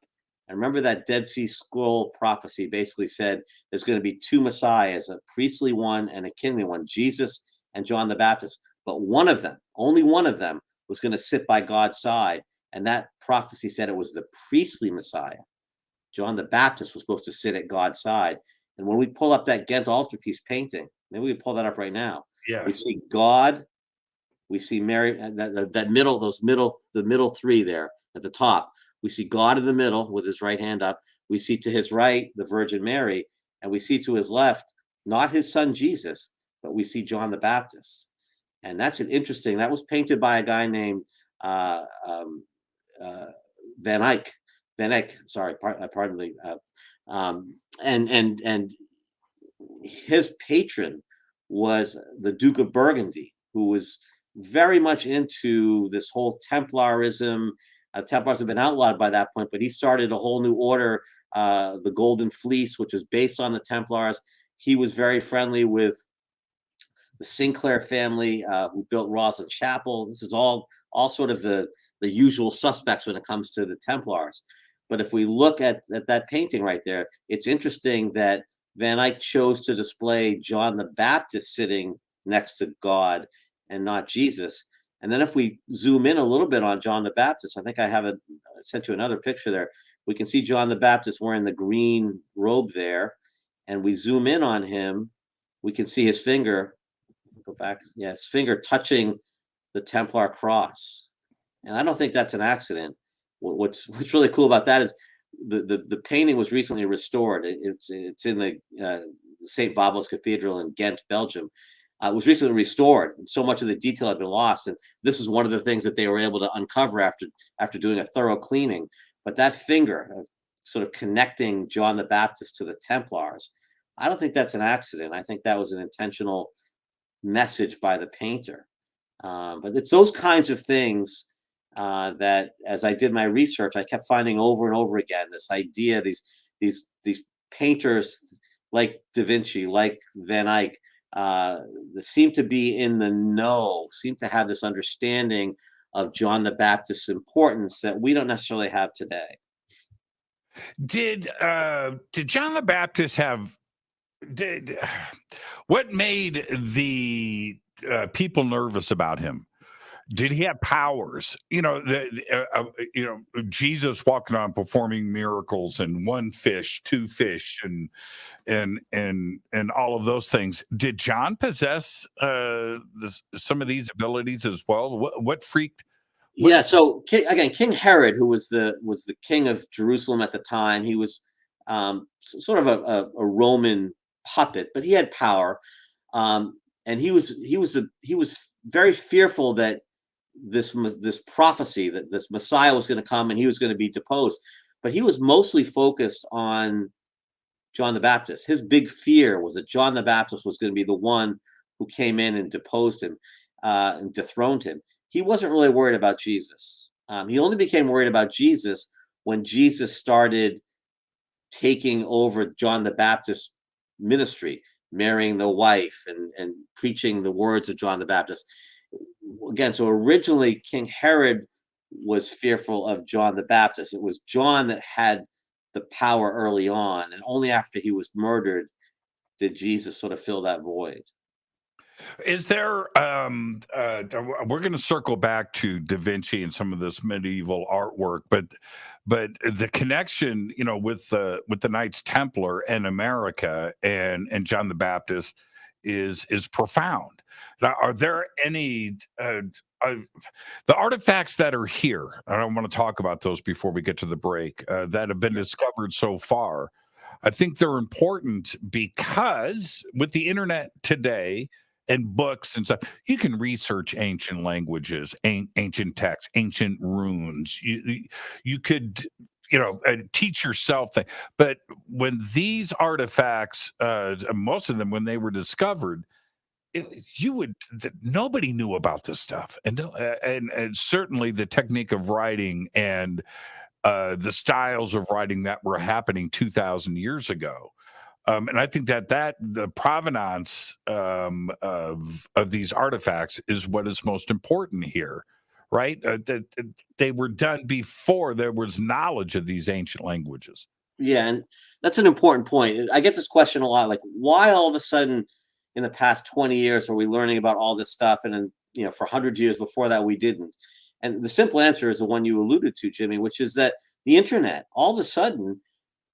And remember that Dead Sea Scroll prophecy basically said there's going to be 2 messiahs, a priestly one and a kingly one, Jesus and John the Baptist. But one of them, only one of them, was going to sit by God's side. And that prophecy said it was the priestly Messiah. John the Baptist was supposed to sit at God's side. And when we pull up that Ghent altarpiece painting, maybe we pull that up right now.
Yeah.
We see God, we see Mary, the middle 3 there at the top. We see God in the middle with his right hand up. We see to his right the Virgin Mary, and we see to his left not his son Jesus, but we see John the Baptist. And that's an interesting. That was painted by a guy named Van Eyck. Sorry, pardon me. And his patron was the Duke of Burgundy, who was very much into this whole Templarism. Templars have been outlawed by that point, but he started a whole new order, the Golden Fleece, which was based on the Templars. He was very friendly with the Sinclair family, who built Roslin Chapel. This is all sort of the usual suspects when it comes to the Templars. But if we look at that painting right there, it's interesting that Van Eyck chose to display John the Baptist sitting next to God and not Jesus. And then if we zoom in a little bit on John the Baptist, I think I sent you another picture there. We can see John the Baptist wearing the green robe there. And we zoom in on him, we can see his finger, go back, yeah, his finger touching the Templar cross. And I don't think that's an accident. What's really cool about that is the painting was recently restored. It's in the St. Bobos Cathedral in Ghent, Belgium. It was recently restored, and so much of the detail had been lost. And this is one of the things that they were able to uncover after doing a thorough cleaning. But that finger of sort of connecting John the Baptist to the Templars, I don't think that's an accident. I think that was an intentional message by the painter. But it's those kinds of things that, as I did my research, I kept finding over and over again this idea, these painters like Da Vinci, like Van Eyck, that seem to be in the know, seem to have this understanding of John the Baptist's importance that we don't necessarily have today.
Did John the Baptist have? What made the people nervous about him? Did he have powers? Jesus walking on performing miracles and 1 fish, 2 fish, and all of those things. Did John possess some of these abilities as well? What freaked?
Yeah. So King Herod, who was the king of Jerusalem at the time, he was sort of a Roman puppet, but he had power, and he was very fearful that this prophecy that this Messiah was going to come and he was going to be deposed. But he was mostly focused on John the Baptist. His big fear was that John the Baptist was going to be the one who came in and deposed him and dethroned him. He wasn't really worried about Jesus. He only became worried about Jesus when Jesus started taking over John the Baptist's ministry, marrying the wife and preaching the words of John the Baptist. Again, so originally King Herod was fearful of John the Baptist. It was John that had the power early on, and only after he was murdered did Jesus sort of fill that void.
Is there? We're going to circle back to Da Vinci and some of this medieval artwork, but the connection, with the Knights Templar and America and John the Baptist is profound. Now, are there any the artifacts that are here? I don't want to talk about those before we get to the break that have been discovered so far. I think they're important because with the internet today and books and stuff. You can research ancient languages, ancient texts, ancient runes. You could, teach yourself things. But when these artifacts, most of them, when they were discovered, nobody knew about this stuff, and certainly the technique of writing and the styles of writing that were happening 2,000 years ago. And I think that the provenance of these artifacts is what is most important here, right? That they were done before there was knowledge of these ancient languages.
Yeah, and that's an important point. I get this question a lot, like, why all of a sudden in the past 20 years are we learning about all this stuff, and then for 100 years before that we didn't? And the simple answer is the one you alluded to, Jimmy, which is that the internet, all of a sudden,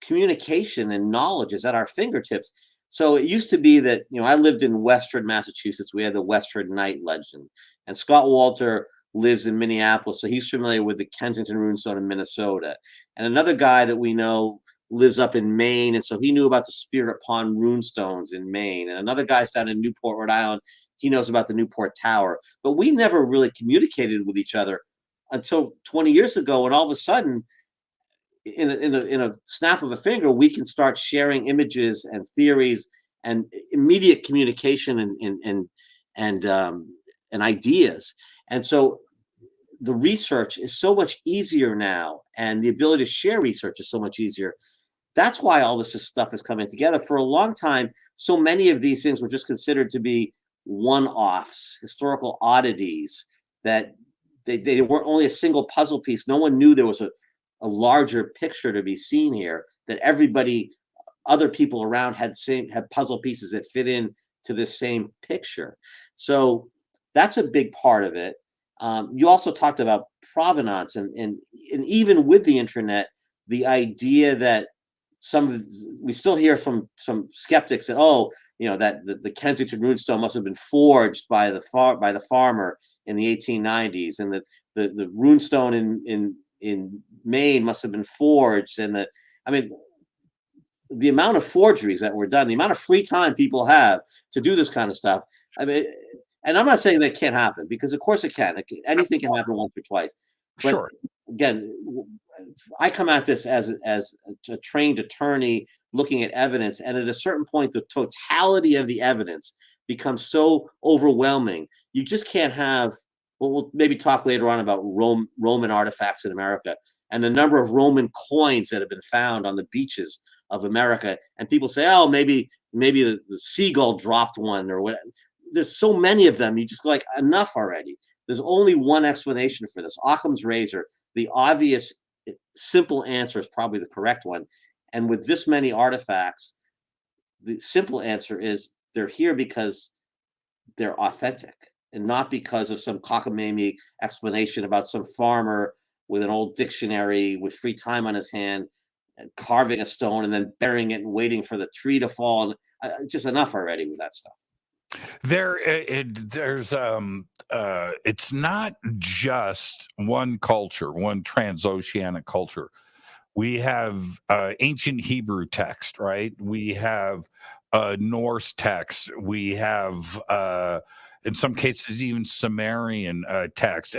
communication and knowledge is at our fingertips. So it used to be that, I lived in Western Massachusetts. We had the Western Knight legend, and Scott Walter lives in Minneapolis, so he's familiar with the Kensington runestone in Minnesota. And another guy that we know lives up in Maine, and so he knew about the Spirit Pond runestones in Maine. And another guy's down in Newport, Rhode Island. He knows about the Newport Tower. But we never really communicated with each other until 20 years ago, and all of a sudden, in a snap of a finger, we can start sharing images and theories and immediate communication and ideas. And so the research is so much easier now, and the ability to share research is so much easier. That's why all this stuff is coming together. For a long time, so many of these things were just considered to be one-offs, historical oddities, that they weren't only a single puzzle piece. No one knew there was a larger picture to be seen here, that other people around had puzzle pieces that fit in to this same picture. So that's a big part of it. You also talked about provenance, and even with the internet, the idea that we still hear from some skeptics that that the Kensington runestone must have been forged by the farmer in the 1890s, and the runestone in Maine must have been forged, and the amount of forgeries that were done, the amount of free time people have to do this kind of stuff. And I'm not saying that can't happen, because of course it can. Anything can happen once or twice. But
sure.
Again, I come at this as a trained attorney looking at evidence, and at a certain point, the totality of the evidence becomes so overwhelming. You just can't have. Well, we'll maybe talk later on about Roman artifacts in America and the number of Roman coins that have been found on the beaches of America. And people say, oh, maybe the seagull dropped one or whatever. There's so many of them. You just go like, enough already. There's only one explanation for this. Occam's razor. The obvious, simple answer is probably the correct one. And with this many artifacts, the simple answer is they're here because they're authentic, and not because of some cockamamie explanation about some farmer with an old dictionary with free time on his hand and carving a stone and then burying it and waiting for the tree to fall. Just enough already with that stuff.
It's not just one culture, one transoceanic culture. We have ancient Hebrew text, right? We have Norse text. We have, in some cases, even Sumerian text,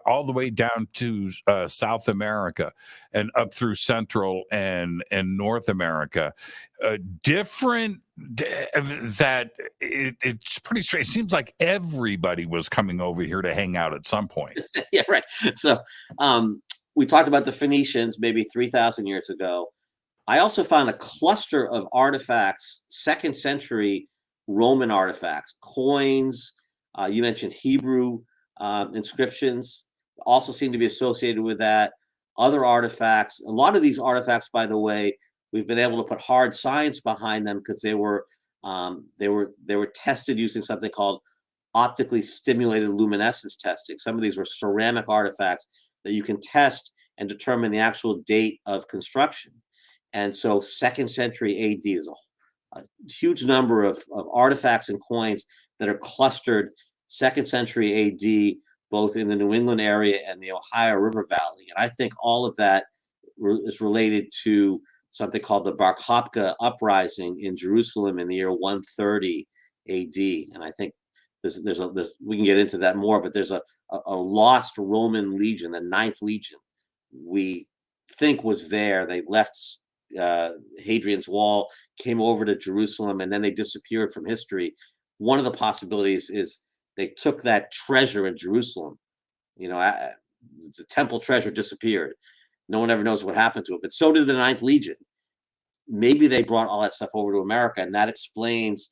all the way down to South America and up through Central and North America. It's pretty strange. It seems like everybody was coming over here to hang out at some point.
Yeah, right. So we talked about the Phoenicians maybe 3,000 years ago. I also found a cluster of artifacts, 2nd century Roman artifacts, coins. You mentioned Hebrew inscriptions also seem to be associated with that. Other artifacts. A lot of these artifacts, by the way, we've been able to put hard science behind them because they were tested using something called optically stimulated luminescence testing. Some of these were ceramic artifacts that you can test and determine the actual date of construction. And so 2nd century AD is a huge number of artifacts and coins that are clustered 2nd century AD, both in the New England area and the Ohio River Valley. And I think all of that is related to something called the Bar Kokhba uprising in Jerusalem in the year 130 AD. And I think we can get into that more, but there's a lost Roman legion, the 9th Legion. We think was there. They left Hadrian's Wall, came over to Jerusalem, and then they disappeared from history. One of the possibilities is they took that treasure in Jerusalem. The temple treasure disappeared. No one ever knows what happened to it, but so did the 9th Legion. Maybe they brought all that stuff over to America, and that explains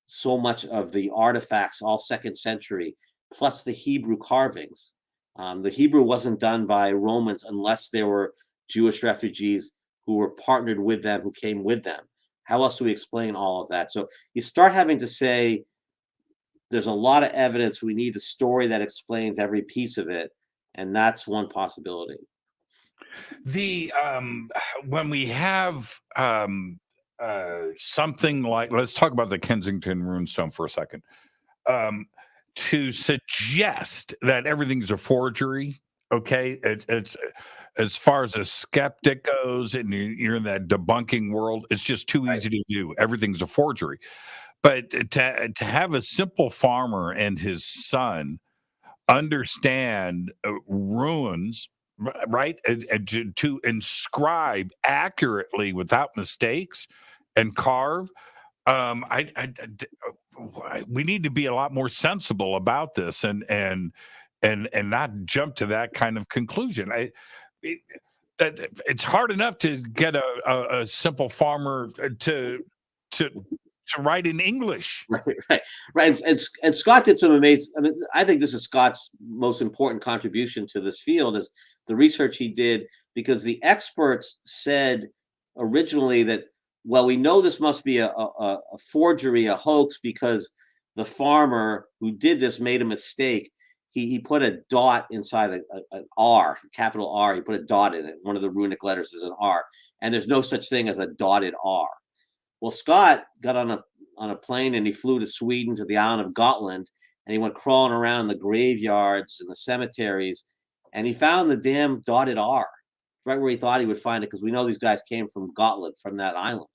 so much of the artifacts, all 2nd century, plus the Hebrew carvings. The Hebrew wasn't done by Romans unless there were Jewish refugees who were partnered with them, who came with them. How else do we explain all of that? So you start having to say, there's a lot of evidence. We need a story that explains every piece of it. And that's one possibility.
When we have something like, let's talk about the Kensington runestone for a second, to suggest that everything's a forgery. Okay, it's as far as a skeptic goes, and you're in that debunking world, it's just too easy to do. Everything's a forgery. But to have a simple farmer and his son understand runes, right, and to inscribe accurately without mistakes and carve, we need to be a lot more sensible about this and not jump to that kind of conclusion. It's hard enough to get a simple farmer to write in English.
Right. And Scott did some amazing. I mean, I think this is Scott's most important contribution to this field is the research he did, because the experts said originally that, well, we know this must be a forgery, a hoax, because the farmer who did this made a mistake. He put a dot inside an R, capital R. He put a dot in it. One of the runic letters is an R, and there's no such thing as a dotted R. Well, Scott got on a plane and he flew to Sweden, to the island of Gotland, and he went crawling around the graveyards and the cemeteries, and he found the damn dotted R right where he thought he would find it, because we know these guys came from Gotland, from that island.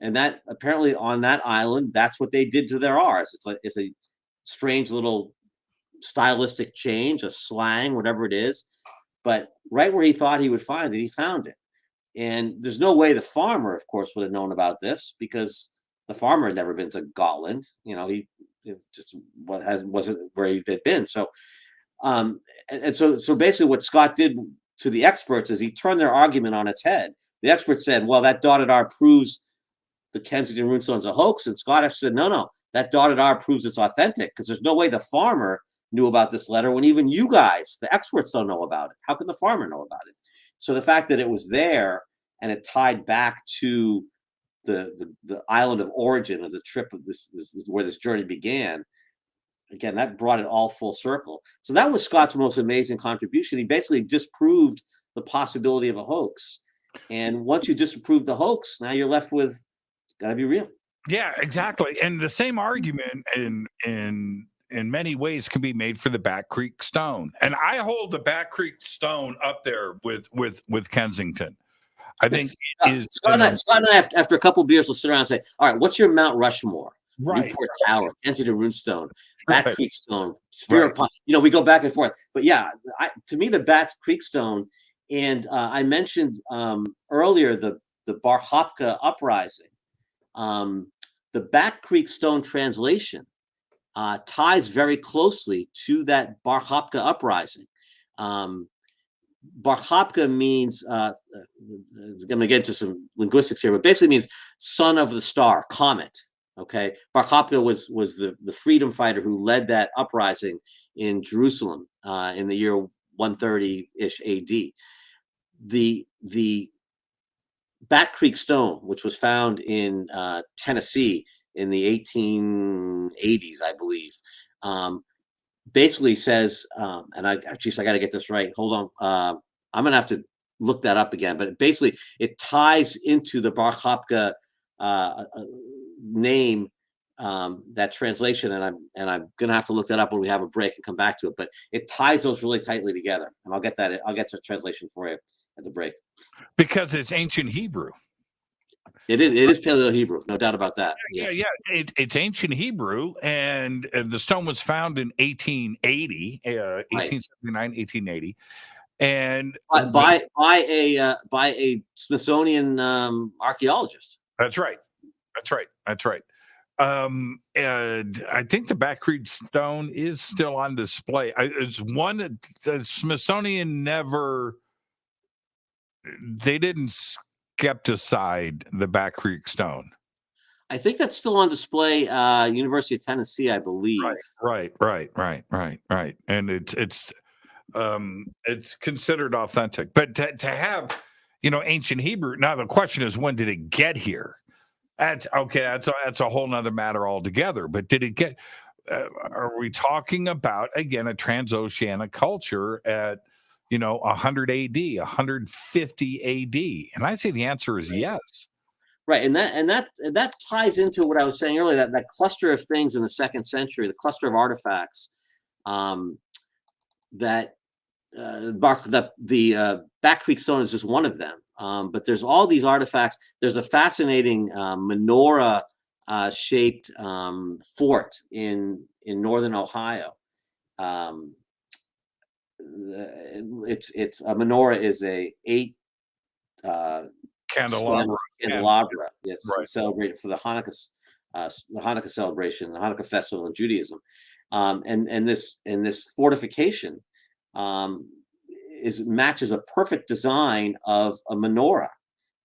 And that apparently on that island, that's what they did to their R's. It's a strange little stylistic change, a slang, whatever it is. But right where he thought he would find it, he found it. And there's no way the farmer, of course, would have known about this, because the farmer had never been to Gotland. He just wasn't where he had been. So, so basically what Scott did to the experts is he turned their argument on its head. The experts said, well, that dotted R proves the Kensington runestone's a hoax. And Scott actually said, no, that dotted R proves it's authentic, because there's no way the farmer knew about this letter when even you guys, the experts, don't know about it. How can the farmer know about it? So the fact that it was there and it tied back to the island of origin of the trip of this is where this journey began. Again, that brought it all full circle. So that was Scott's most amazing contribution. He basically disproved the possibility of a hoax. And once you disprove the hoax, now you're left with, gotta be real.
Yeah, exactly. And the same argument in many ways can be made for the Back Creek Stone. And I hold the Back Creek Stone up there with Kensington. I think
Scott and I, after a couple of beers, will sit around and say, all right, what's your Mount Rushmore?
Right.
Newport Tower, Kensington Runestone, Back Creek Stone, Spirit Pond. We go back and forth. But yeah, to me, the Back Creek Stone, and I mentioned earlier the Bar Hopka uprising. The Back Creek Stone translation ties very closely to that Bar Hopka uprising. Bar Hopka means, I'm going to get into some linguistics here, but basically means son of the star, comet. Okay, Bar Hopka was the freedom fighter who led that uprising in Jerusalem in the year 130-ish AD. The Back Creek Stone, which was found in Tennessee in the 1880s, I believe, basically says, and I got to get this right. Hold on, I'm gonna have to look that up again. But basically, it ties into the Bar Hopka name, that translation, and I'm gonna have to look that up when we have a break and come back to it. But it ties those really tightly together, and I'll get the translation for you at the break.
Because it's ancient Hebrew.
It is Paleo Hebrew, no doubt about that. Yes.
Yeah. It's ancient Hebrew, and the stone was found in 1880, 1879, 1880, and
by a Smithsonian archaeologist.
That's right. And I think the Back Creek stone is still on display. It's one that the Smithsonian they didn't skepticide the Back Creek stone.
I think that's still on display, University of Tennessee, I believe.
Right. And it's considered authentic. But to have, ancient Hebrew. Now the question is, when did it get here? That's okay. That's a whole nother matter altogether. But did it get? Are we talking about, again, a transoceanic culture at 100 AD, 150 AD? And I say the answer is yes.
Right, and that ties into what I was saying earlier. That cluster of things in the 2nd century, the cluster of artifacts, the Back Creek stone is just one of them. But there's all these artifacts. There's a fascinating menorah shaped fort in northern Ohio. It's a menorah is a 8 candelabra. Yes, right. Celebrated for the Hanukkah celebration, the Hanukkah festival in Judaism, and this fortification matches a perfect design of a menorah,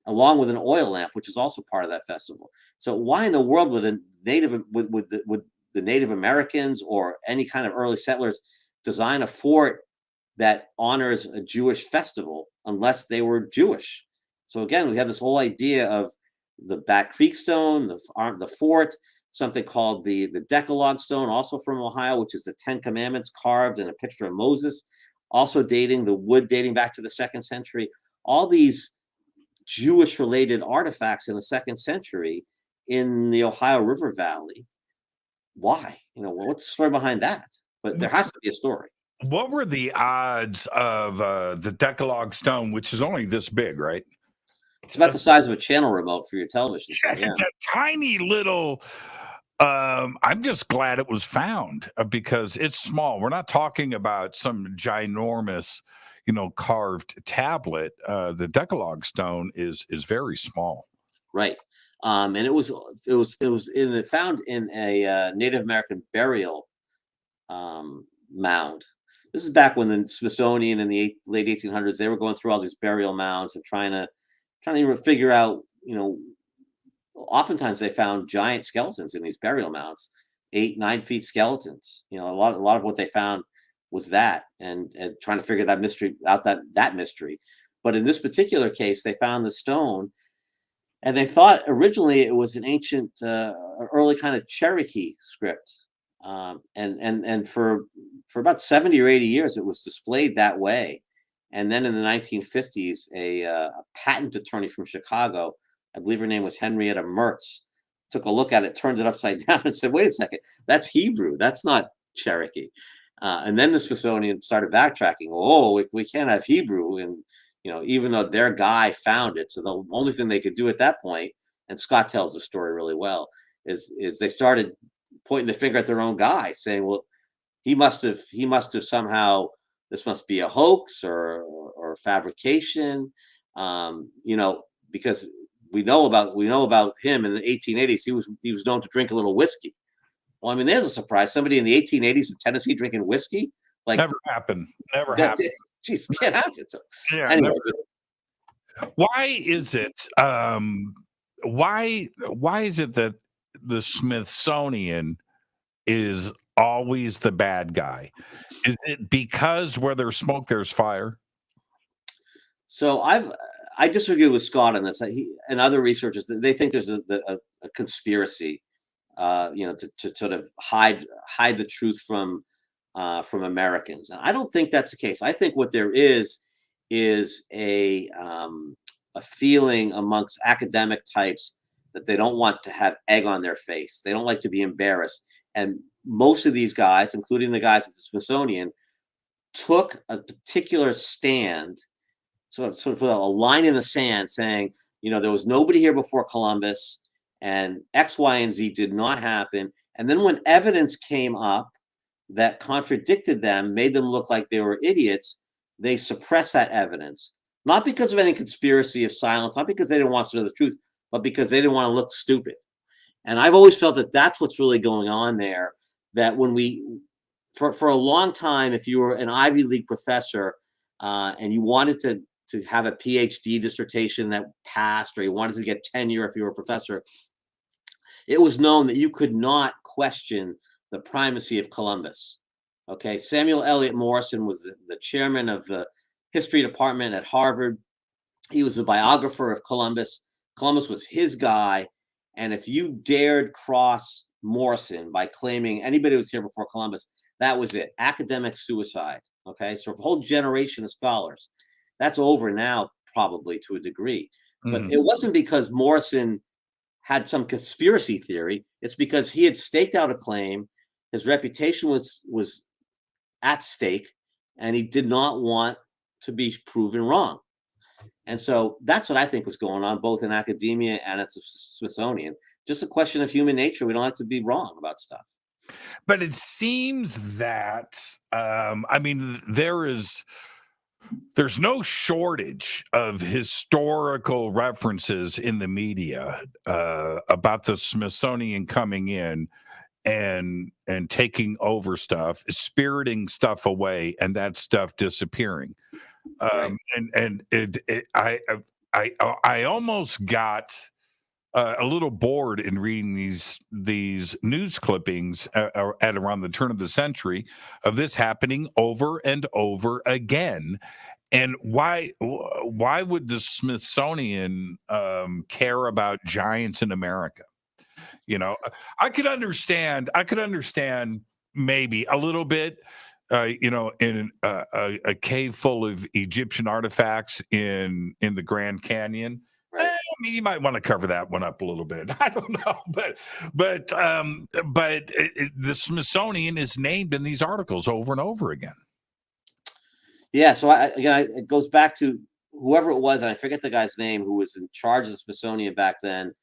along with an oil lamp, which is also part of that festival. So why in the world would a native with the Native Americans or any kind of early settlers design a fort that honors a Jewish festival unless they were Jewish? So again, we have this whole idea of the Back Creek stone, the fort, something called the Decalogue stone, also from Ohio, which is the 10 Commandments carved in a picture of Moses, also dating back to the 2nd century. All these Jewish-related artifacts in the 2nd century in the Ohio River Valley. Why? What's the story behind that? But there has to be a story.
What were the odds of the Decalogue stone, which is only this big, right?
It's about the size of a channel remote for your television.
Yeah. It's a tiny little. I'm just glad it was found because it's small. We're not talking about some ginormous, carved tablet. The Decalogue stone is very small.
Right, and it was found in a Native American burial mound. This is back when the Smithsonian in the late 1800s, they were going through all these burial mounds and trying to figure out, oftentimes they found giant skeletons in these burial mounds, 8-9 feet skeletons. A lot of what they found was that, and trying to figure that mystery out, that mystery. But in this particular case, they found the stone, and they thought originally it was an ancient, early kind of Cherokee script. And for about 70 or 80 years, it was displayed that way. And then in the 1950s, a patent attorney from Chicago, I believe her name was Henrietta Mertz, took a look at it, turned it upside down, and said, "Wait a second, that's Hebrew. That's not Cherokee." And then the Smithsonian started backtracking. Oh, we can't have Hebrew, and even though their guy found it, so the only thing they could do at that point, and Scott tells the story really well, is they started pointing the finger at their own guy, saying, "Well, he must have somehow." This must be a hoax or fabrication, because we know about him in the 1880s. He was known to drink a little whiskey. Well, I mean, there's a surprise. Somebody in the 1880s in Tennessee drinking whiskey,
never happened. Never happened.
Jeez, can't happen. So,
yeah.
Anyway,
why is it? Why is it that the Smithsonian is always the bad guy? Is it because where there's smoke, there's fire?
So I disagree with Scott on this. He and other researchers, they think there's a conspiracy, to sort of hide the truth from Americans. And I don't think that's the case. I think what there is a feeling amongst academic types that they don't want to have egg on their face. They don't like to be embarrassed. And most of these guys, including the guys at the Smithsonian, took a particular stand, sort of put a line in the sand saying, there was nobody here before Columbus, and X, Y, and Z did not happen. And then when evidence came up that contradicted them, made them look like they were idiots, they suppressed that evidence. Not because of any conspiracy of silence, not because they didn't want to know the truth, but because they didn't want to look stupid. And I've always felt that that's what's really going on there. That when for a long time, if you were an Ivy League professor and you wanted to have a PhD dissertation that passed, or you wanted to get tenure if you were a professor, it was known that you could not question the primacy of Columbus. Okay, Samuel Eliot Morison was the chairman of the history department at Harvard. He was a biographer of Columbus. Columbus was his guy. And if you dared cross Morison by claiming anybody was here before Columbus, that was it. Academic suicide. Okay, so for a whole generation of scholars, that's over now, probably to a degree. But it wasn't because Morison had some conspiracy theory. It's because he had staked out a claim. His reputation was at stake, and he did not want to be proven wrong. And so that's what I think was going on, both in academia and at Smithsonian. Just a question of human nature. We don't have to be wrong about stuff.
But it seems that, there's no shortage of historical references in the media about the Smithsonian coming in and taking over stuff, spiriting stuff away, and that stuff disappearing.
Right.
I almost got a little bored in reading these news clippings at around the turn of the century of this happening over and over again. And why would the Smithsonian care about giants in America? I could understand maybe a little bit, in a cave full of Egyptian artifacts in the Grand Canyon.
Right.
You might want to cover that one up a little bit. I don't know, but the Smithsonian is named in these articles over and over again.
Yeah. So it goes back to whoever it was, and I forget the guy's name, who was in charge of the Smithsonian back then,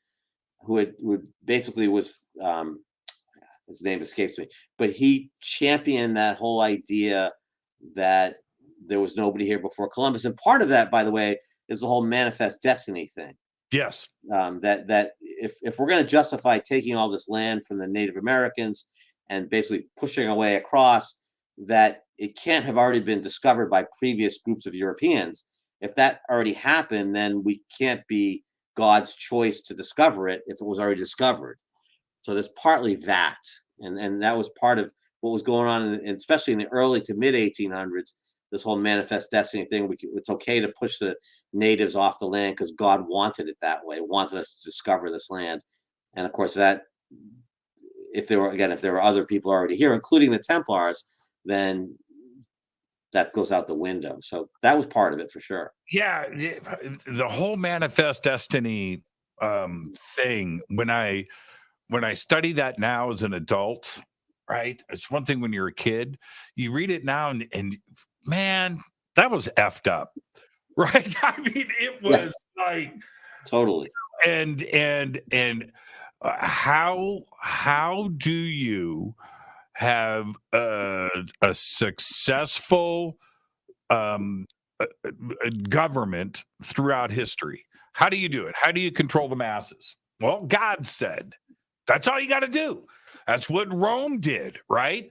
who basically was, his name escapes me, but he championed that whole idea that there was nobody here before Columbus. And part of that, by the way, is the whole manifest destiny thing.
Yes.
That if we're going to justify taking all this land from the Native Americans and basically pushing away across, that it can't have already been discovered by previous groups of Europeans. If that already happened, then we can't be God's choice to discover it if it was already discovered. So there's partly that, and that was part of what was going on, especially in the early to mid 1800s. This whole manifest destiny thing. It's okay to push the natives off the land because God wanted it that way. Wanted us to discover this land, and of course, that if there were other people already here, including the Templars, then that goes out the window. So that was part of it for sure.
Yeah, the whole manifest destiny thing. When I study that now as an adult, right? It's one thing when you're a kid. You read it now, and man, that was effed up, right? I mean, it was like
totally.
And how do you have a successful government throughout history? How do you do it? How do you control the masses? Well, God said that's all you got to do. That's what Rome did, right?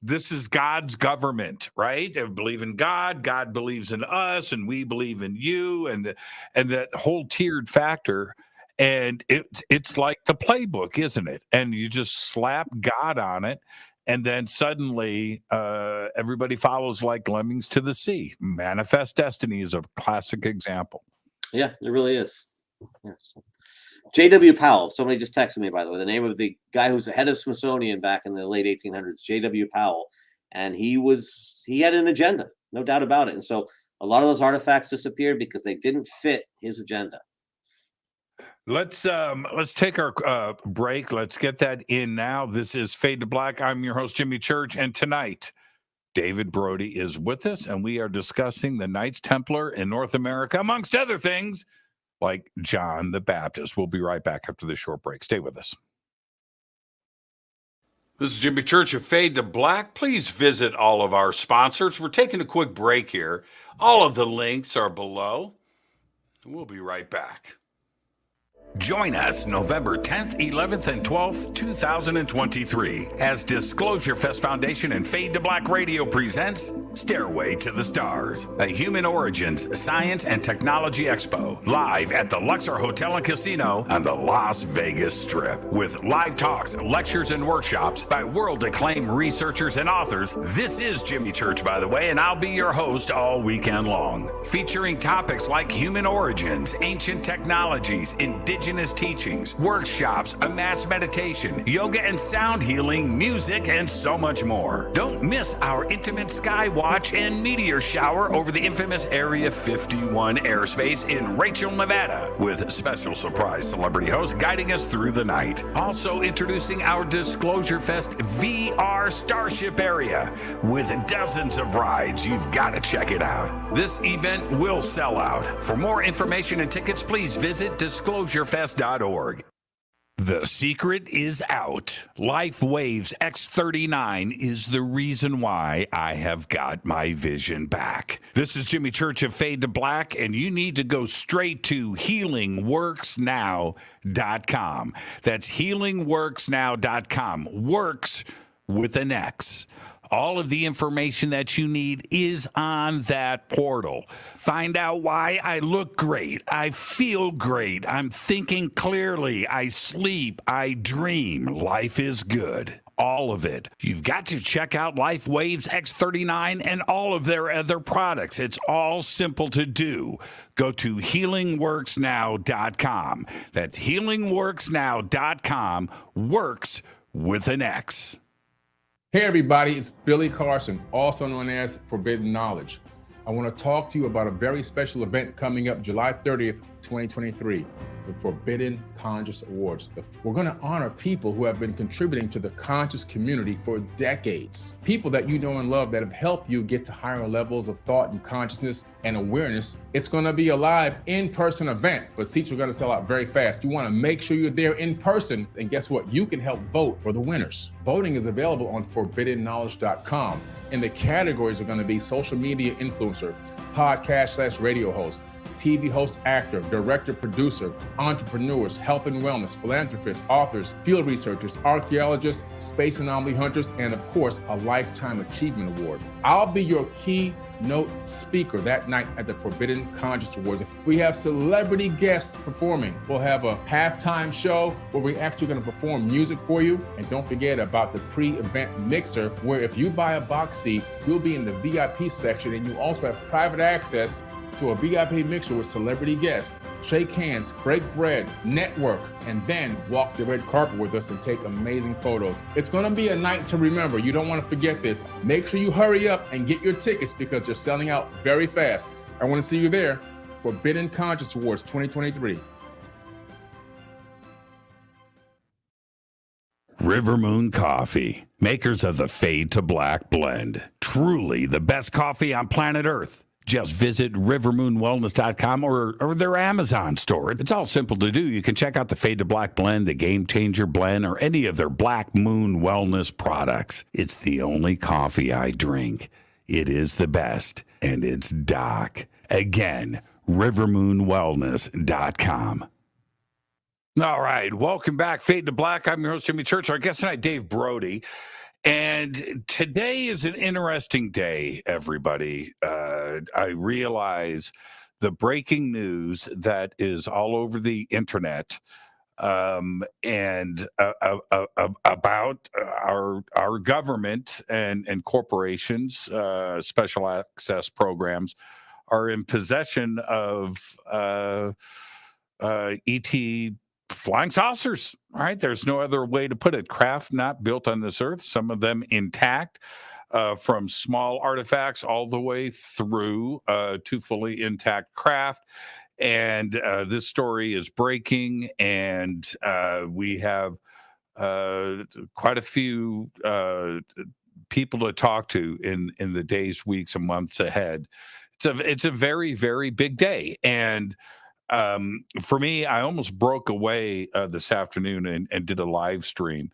This is God's government, right? I believe in God. God believes in us, and we believe in you, and that whole tiered factor. And it's like the playbook, isn't it? And you just slap God on it, and then suddenly everybody follows like lemmings to the sea. Manifest destiny is a classic example.
Yeah, it really is. Yeah, so. J.W. Powell, somebody just texted me, by the way, the name of the guy who's the head of Smithsonian back in the late 1800s, J.W. Powell. And he had an agenda, no doubt about it. And so a lot of those artifacts disappeared because they didn't fit his agenda.
Let's take our break. Let's get that in now. This is Fade to Black. I'm your host, Jimmy Church. And tonight, David Brody is with us, and we are discussing the Knights Templar in North America, amongst other things. like John the Baptist. We'll be right back after this short break. Stay with us. This is Jimmy Church of Fade to Black. Please visit all of our sponsors. We're taking a quick break here. All of the links are below. We'll be right back. Join us November 10th, 11th, and 12th, 2023 as Disclosure Fest Foundation and Fade to Black Radio presents Stairway to the Stars, a Human Origins Science and Technology Expo, live at the Luxor Hotel and Casino on the Las Vegas Strip, with live talks, lectures, and workshops by world-acclaimed researchers and authors. This is Jimmy Church, by the way, and I'll be your host all weekend long, featuring topics like human origins, ancient technologies, indigenous teachings, workshops, a mass meditation, yoga and sound healing, music, and so much more. Don't miss our intimate sky watch and meteor shower over the infamous Area 51 airspace in Rachel, Nevada, with special surprise celebrity hosts guiding us through the night. Also introducing our Disclosure Fest VR Starship area with dozens of rides. You've got to check it out. This event will sell out. For more information and tickets, please visit disclosurefest.org. The secret is out. Life Waves X39 is the reason why I have got my vision back. This is Jimmy Church of Fade to Black, and you need to go straight to healingworksnow.com. That's healingworksnow.com. Works with an X. All of the information that you need is on that portal. Find out why I look great, I feel great, I'm thinking clearly, I sleep, I dream, life is good. All of it. You've got to check out Life Waves X39 and all of their other products. It's all simple to do. Go to healingworksnow.com. That's healingworksnow.com. Works with an X.
Hey everybody, it's Billy Carson, also known as Forbidden Knowledge. I want to talk to you about a very special event coming up July 30th, 2023, the Forbidden Conscious Awards. We're going to honor people who have been contributing to the conscious community for decades. People that you know and love that have helped you get to higher levels of thought and consciousness and awareness. It's going to be a live in-person event, but seats are going to sell out very fast. You want to make sure you're there in person, and guess what? You can help vote for the winners. Voting is available on forbiddenknowledge.com, and the categories are going to be social media influencer, podcast/radio host, TV host, actor, director, producer, entrepreneurs, health and wellness, philanthropists, authors, field researchers, archaeologists, space anomaly hunters, and of course, a Lifetime Achievement Award. I'll be your keynote speaker that night at the Forbidden Conscious Awards. We have celebrity guests performing. We'll have a halftime show where we're actually going to perform music for you. And don't forget about the pre-event mixer, where if you buy a box seat, you'll be in the VIP section, and you also have private access to a VIP mixer with celebrity guests. Shake hands, break bread, network, and then walk the red carpet with us and take amazing photos. It's gonna be a night to remember. You don't wanna forget this. Make sure you hurry up and get your tickets because they're selling out very fast. I wanna see you there. Forbidden Conscious Awards 2023.
River Moon Coffee, makers of the Fade to Black blend. Truly the best coffee on planet Earth. Just visit rivermoonwellness.com or their Amazon store. It's all simple to do. You can check out the Fade to Black blend, the Game Changer blend, or any of their Black Moon wellness products. It's the only coffee I drink. It is the best, and it's Doc. Again, rivermoonwellness.com. All right, welcome back, Fade to Black. I'm your host, Jimmy Church. Our guest tonight, Dave Brody. And today is an interesting day, everybody. I realize the breaking news that is all over the internet and about our government and corporations, special access programs, are in possession of ET flying saucers. All right, there's no other way to put it. Craft not built on this earth, some of them intact, from small artifacts all the way through to fully intact craft. And this story is breaking, and we have quite a few people to talk to in the days, weeks, and months ahead. It's a very, very big day. And For me, I almost broke away this afternoon and did a live stream.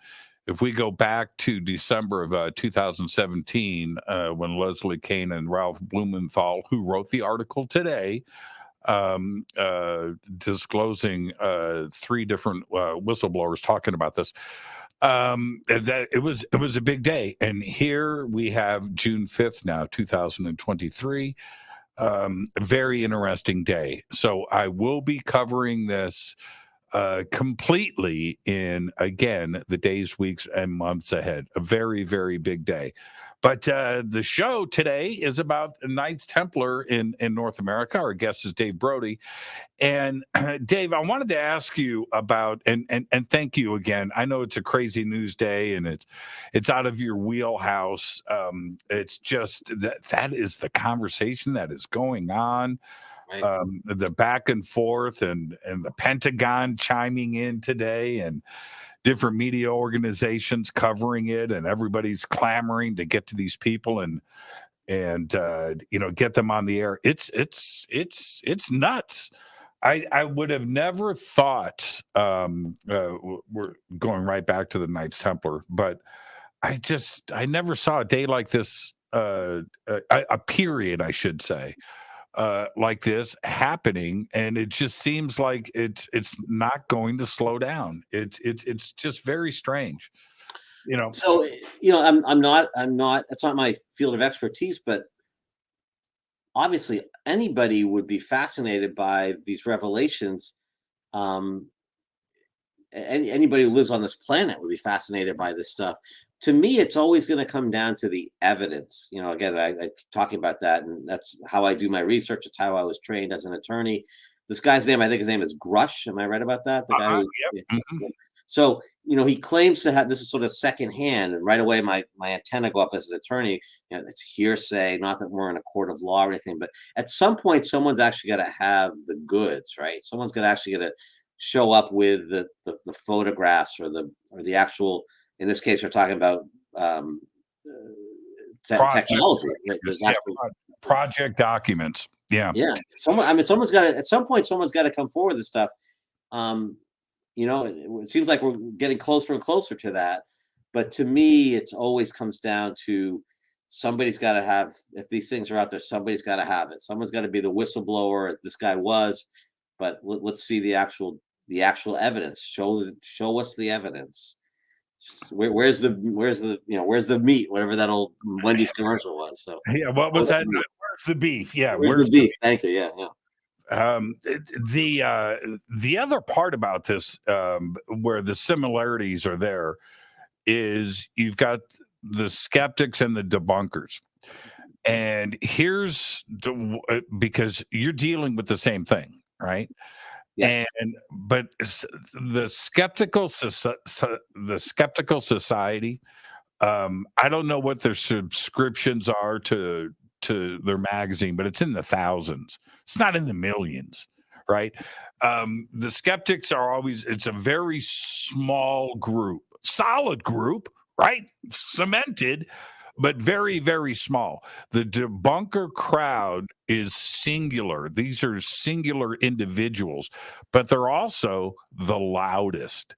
If we go back to December of 2017, when Leslie Kane and Ralph Blumenthal, who wrote the article today, disclosing 3 different whistleblowers talking about this, that it was a big day. And here we have June 5th now, 2023. A very interesting day. So I will be covering this completely in, again, the days, weeks, and months ahead. A very, very big day. But the show today is about Knights Templar in North America. Our guest is Dave Brody. And Dave, I wanted to ask you about, and thank you again. I know it's a crazy news day and it's out of your wheelhouse. It's just that is the conversation that is going on. Right. The back and forth and the Pentagon chiming in today and different media organizations covering it, and everybody's clamoring to get to these people and get them on the air. It's nuts. I would have never thought, we're going right back to the Knights Templar, but I never saw a day like this, a period, I should say, like this happening, and it just seems like it's not going to slow down. It's just very strange,
So I'm not. It's not my field of expertise, but obviously anybody would be fascinated by these revelations. Anybody who lives on this planet would be fascinated by this stuff. To me, it's always going to come down to the evidence. Again, I keep talking about that, and that's how I do my research. It's how I was trained as an attorney. This guy's name, I think his name is Grush. Am I right about that? The guy.
Yep. Mm-hmm.
So, he claims to have, this is sort of secondhand, and right away my antenna go up as an attorney. It's hearsay, not that we're in a court of law or anything, but at some point, someone's actually got to have the goods, right? Someone's got to show up with the photographs or the actual. In this case, we're talking about technology. Right?
Project documents. Yeah.
Yeah. Someone's got to, at some point, someone's got to come forward with this stuff. It seems like we're getting closer and closer to that. But to me, it always comes down to somebody's got to have, if these things are out there, somebody's got to have it. Someone's got to be the whistleblower. This guy was, but let's see the actual evidence. Show us the evidence. Where's the meat? Whatever that old Wendy's commercial was. So
yeah, what was that? Where's the beef? Yeah,
where's the beef? Thank you. Yeah.
The other part about this, where the similarities are there, is you've got the skeptics and the debunkers, and here's because you're dealing with the same thing, right? Yes. But the skeptical society, I don't know what their subscriptions are to their magazine, but it's in the thousands. It's not in the millions, right? The skeptics are always, it's a very small group, solid group, right? Cemented, but very, very small. The debunker crowd is singular. These are singular individuals, but they're also the loudest.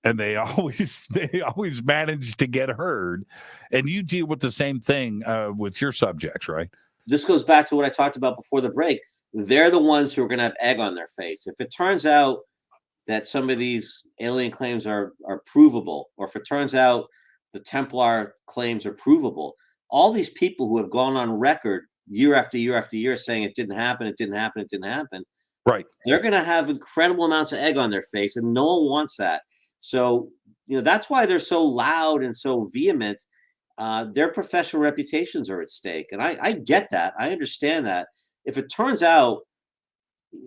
And they always manage to get heard. And you deal with the same thing with your subjects, right?
This goes back to what I talked about before the break. They're the ones who are going to have egg on their face. If it turns out that some of these alien claims are provable, or if it turns out the Templar claims are provable, all these people who have gone on record year after year after year saying it didn't happen,
right?
They're going to have incredible amounts of egg on their face, and no one wants that. So, that's why they're so loud and so vehement. Their professional reputations are at stake. And I get that. I understand that. If it turns out,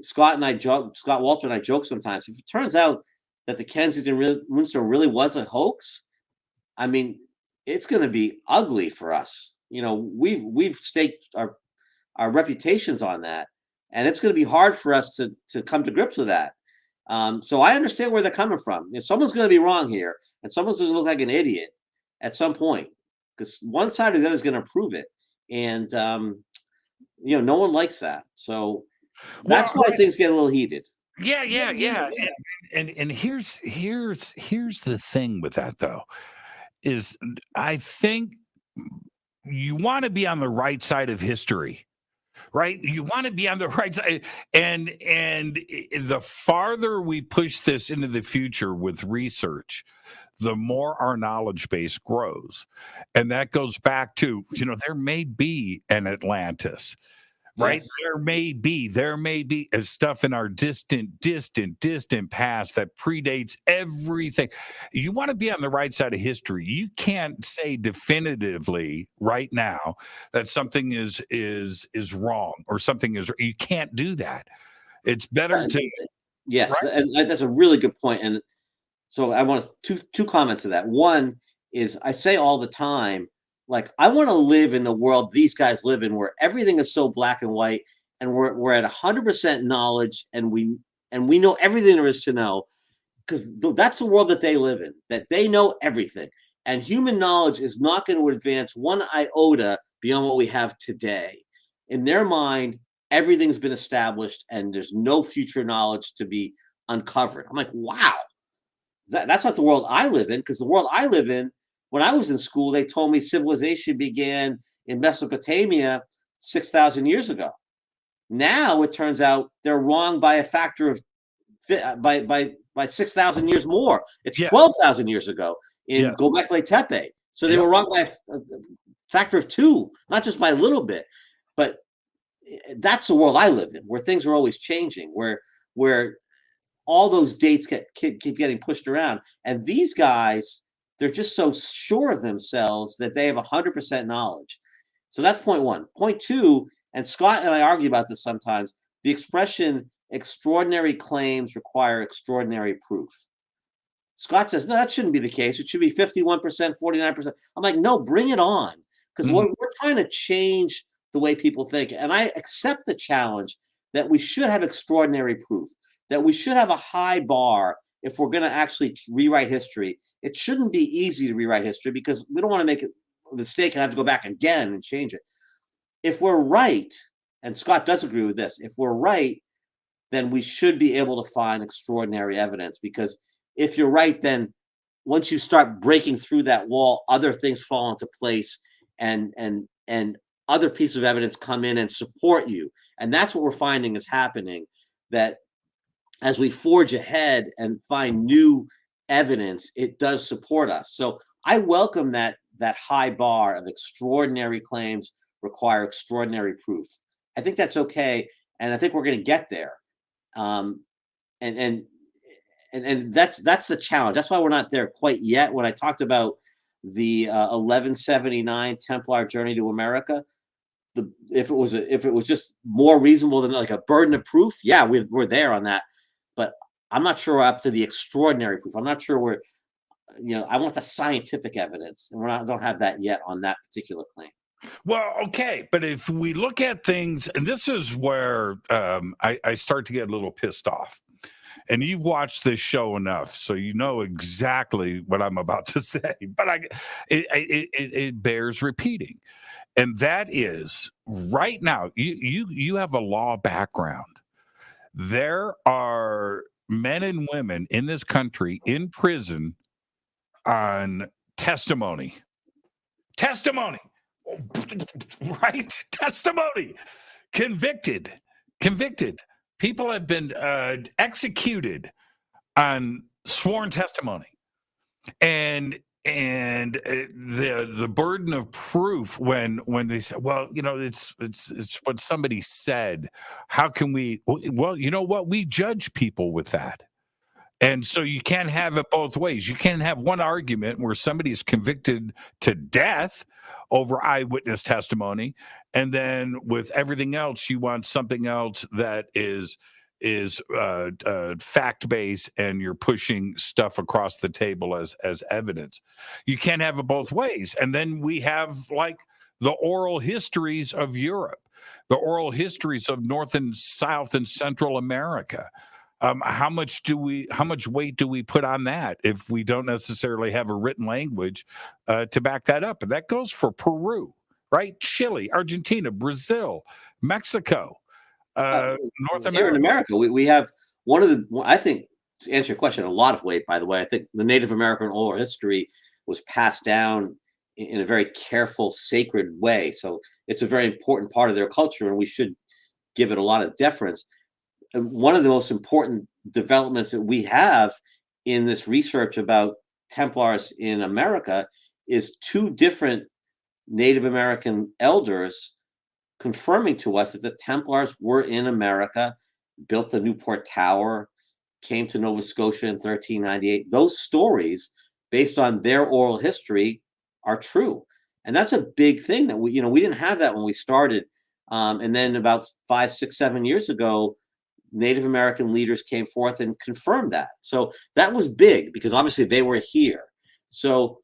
Scott Walter and I joke sometimes, if it turns out that the Kensington runestone really was a hoax, I mean, it's going to be ugly for us. We've staked our reputations on that, and it's going to be hard for us to come to grips with that. So I understand where they're coming from. Someone's going to be wrong here, and someone's going to look like an idiot at some point, because one side or the other is going to prove it. And, no one likes that. So That's why things get a little heated.
Yeah. And here's the thing with that though, is I think you want to be on the right side of history. Right, you want to be on the right side, and the farther we push this into the future with research, the more our knowledge base grows, and that goes back to there may be an Atlantis. Right.
Yes.
There may be stuff in our distant past that predates everything. You want to be on the right side of history. You can't say definitively right now that something is wrong or something is. You can't do that. It's better to.
Yes,
right?
and that's a really good point. And so I want two comments to that. One is I say all the time, like, I want to live in the world these guys live in, where everything is so black and white, and we're at 100% knowledge, and we know everything there is to know, because that's the world that they live in, that they know everything, and human knowledge is not going to advance one iota beyond what we have today. In their mind, everything's been established, and there's no future knowledge to be uncovered. I'm like, wow, that's not the world I live in, because the world I live in, when I was in school, they told me civilization began in Mesopotamia 6,000 years ago. Now it turns out they're wrong by a factor of by 6,000 years more. It's 12,000 years ago in Göbekli Tepe. So they were wrong by a factor of 2, not just by a little bit. But that's the world I live in, where things are always changing, where all those dates keep getting pushed around, and these guys, they're just so sure of themselves that they have 100% knowledge. So that's point one. Point two, and Scott and I argue about this sometimes, the expression extraordinary claims require extraordinary proof. Scott says, no, that shouldn't be the case. It should be 51%, 49%. I'm like, no, bring it on. Because we're trying to change the way people think. And I accept the challenge that we should have extraordinary proof, that we should have a high bar. If we're going to actually rewrite history, it shouldn't be easy to rewrite history, because we don't want to make a mistake and have to go back again and change it. If we're right, and Scott does agree with this, if we're right, then we should be able to find extraordinary evidence, because if you're right, then once you start breaking through that wall, other things fall into place, and other pieces of evidence come in and support you. And that's what we're finding is happening, that as we forge ahead and find new evidence, it does support us. So I welcome that high bar of extraordinary claims require extraordinary proof. I think that's okay, and I think we're going to get there. And that's the challenge. That's why we're not there quite yet. When I talked about the 1179 Templar journey to America, if it was just more reasonable than like a burden of proof, yeah, we're there on that. But I'm not sure we're up to the extraordinary proof. I'm not sure we're, I want the scientific evidence, and don't have that yet on that particular claim.
Well, okay, but if we look at things, and this is where I start to get a little pissed off. And you've watched this show enough, so you know exactly what I'm about to say. But it bears repeating, and that is right now. You have a law background. There are men and women in this country in prison on testimony, right? Testimony, convicted. People have been executed on sworn testimony, and the burden of proof when they say, well, it's what somebody said. How can we? Well, you know what? We judge people with that. And so you can't have it both ways. You can't have one argument where somebody is convicted to death over eyewitness testimony, and then with everything else, you want something else that is fact-based, and you're pushing stuff across the table as evidence. You can't have it both ways. And then we have like the oral histories of Europe, the oral histories of North and South and Central America. How much weight do we put on that if we don't necessarily have a written language to back that up? And that goes for Peru, right? Chile, Argentina, Brazil, Mexico. North
Here in
America.
America, we have one of the, I think, to answer your question, a lot of weight, by the way. I think the Native American oral history was passed down in a very careful, sacred way. So it's a very important part of their culture, and we should give it a lot of deference. And one of the most important developments that we have in this research about Templars in America is two different Native American elders confirming to us that the Templars were in America, built the Newport Tower, came to Nova Scotia in 1398. Those stories, based on their oral history, are true. And that's a big thing that we didn't have that when we started. And then about 5, 6, 7 years ago, Native American leaders came forth and confirmed that. So that was big because obviously they were here. So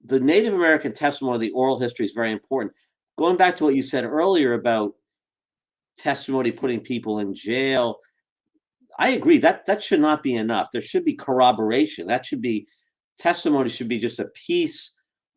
the Native American testimony, the oral history, is very important. Going back to what you said earlier about testimony putting people in jail, I agree that should not be enough. There should be corroboration. Testimony should be just a piece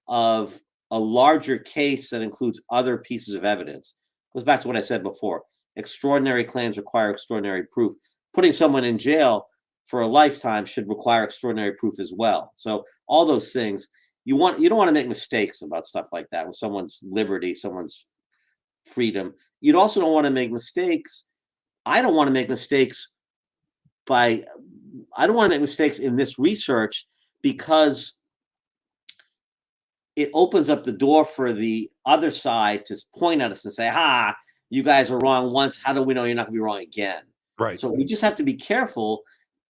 of a larger case that includes other pieces of evidence. Goes back to what I said before. Extraordinary claims require extraordinary proof. Putting someone in jail for a lifetime should require extraordinary proof as well. So all those things, you don't want to make mistakes about stuff like that with someone's liberty, someone's freedom. You also don't want to make mistakes. I don't want to make mistakes in this research, because it opens up the door for the other side to point at us and say, you guys were wrong once. How do we know you're not going to be wrong again?
Right.
So we just have to be careful,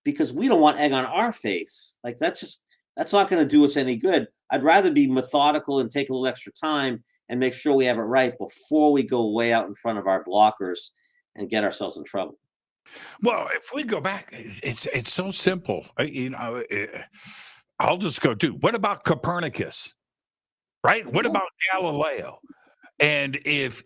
because we don't want egg on our face. Like that's not going to do us any good. I'd rather be methodical and take a little extra time and make sure we have it right before we go way out in front of our blockers and get ourselves in trouble.
Well, if we go back, it's so simple. I'll just go to, what about Copernicus? Right? What about Galileo? And if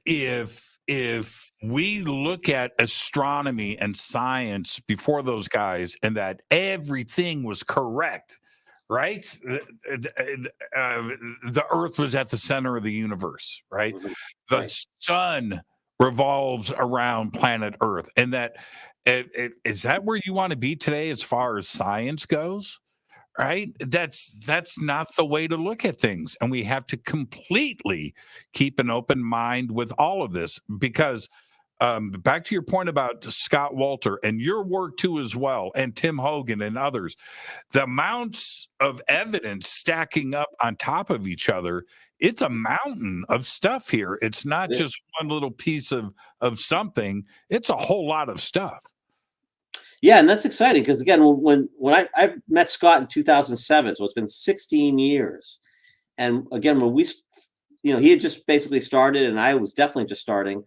we look at astronomy and science before those guys, and that everything was correct, right? The Earth was at the center of the universe, right? The sun revolves around planet Earth, and that is that where you want to be today as far as science goes? Right? That's not the way to look at things. And we have to completely keep an open mind with all of this, because back to your point about Scott Walter and your work too as well, and Tim Hogan and others, the amounts of evidence stacking up on top of each other, it's a mountain of stuff here. It's not just one little piece of something. It's a whole lot of stuff.
Yeah, and that's exciting, because again, when I met Scott in 2007, so it's been 16 years. And again, when he had just basically started, and I was definitely just starting.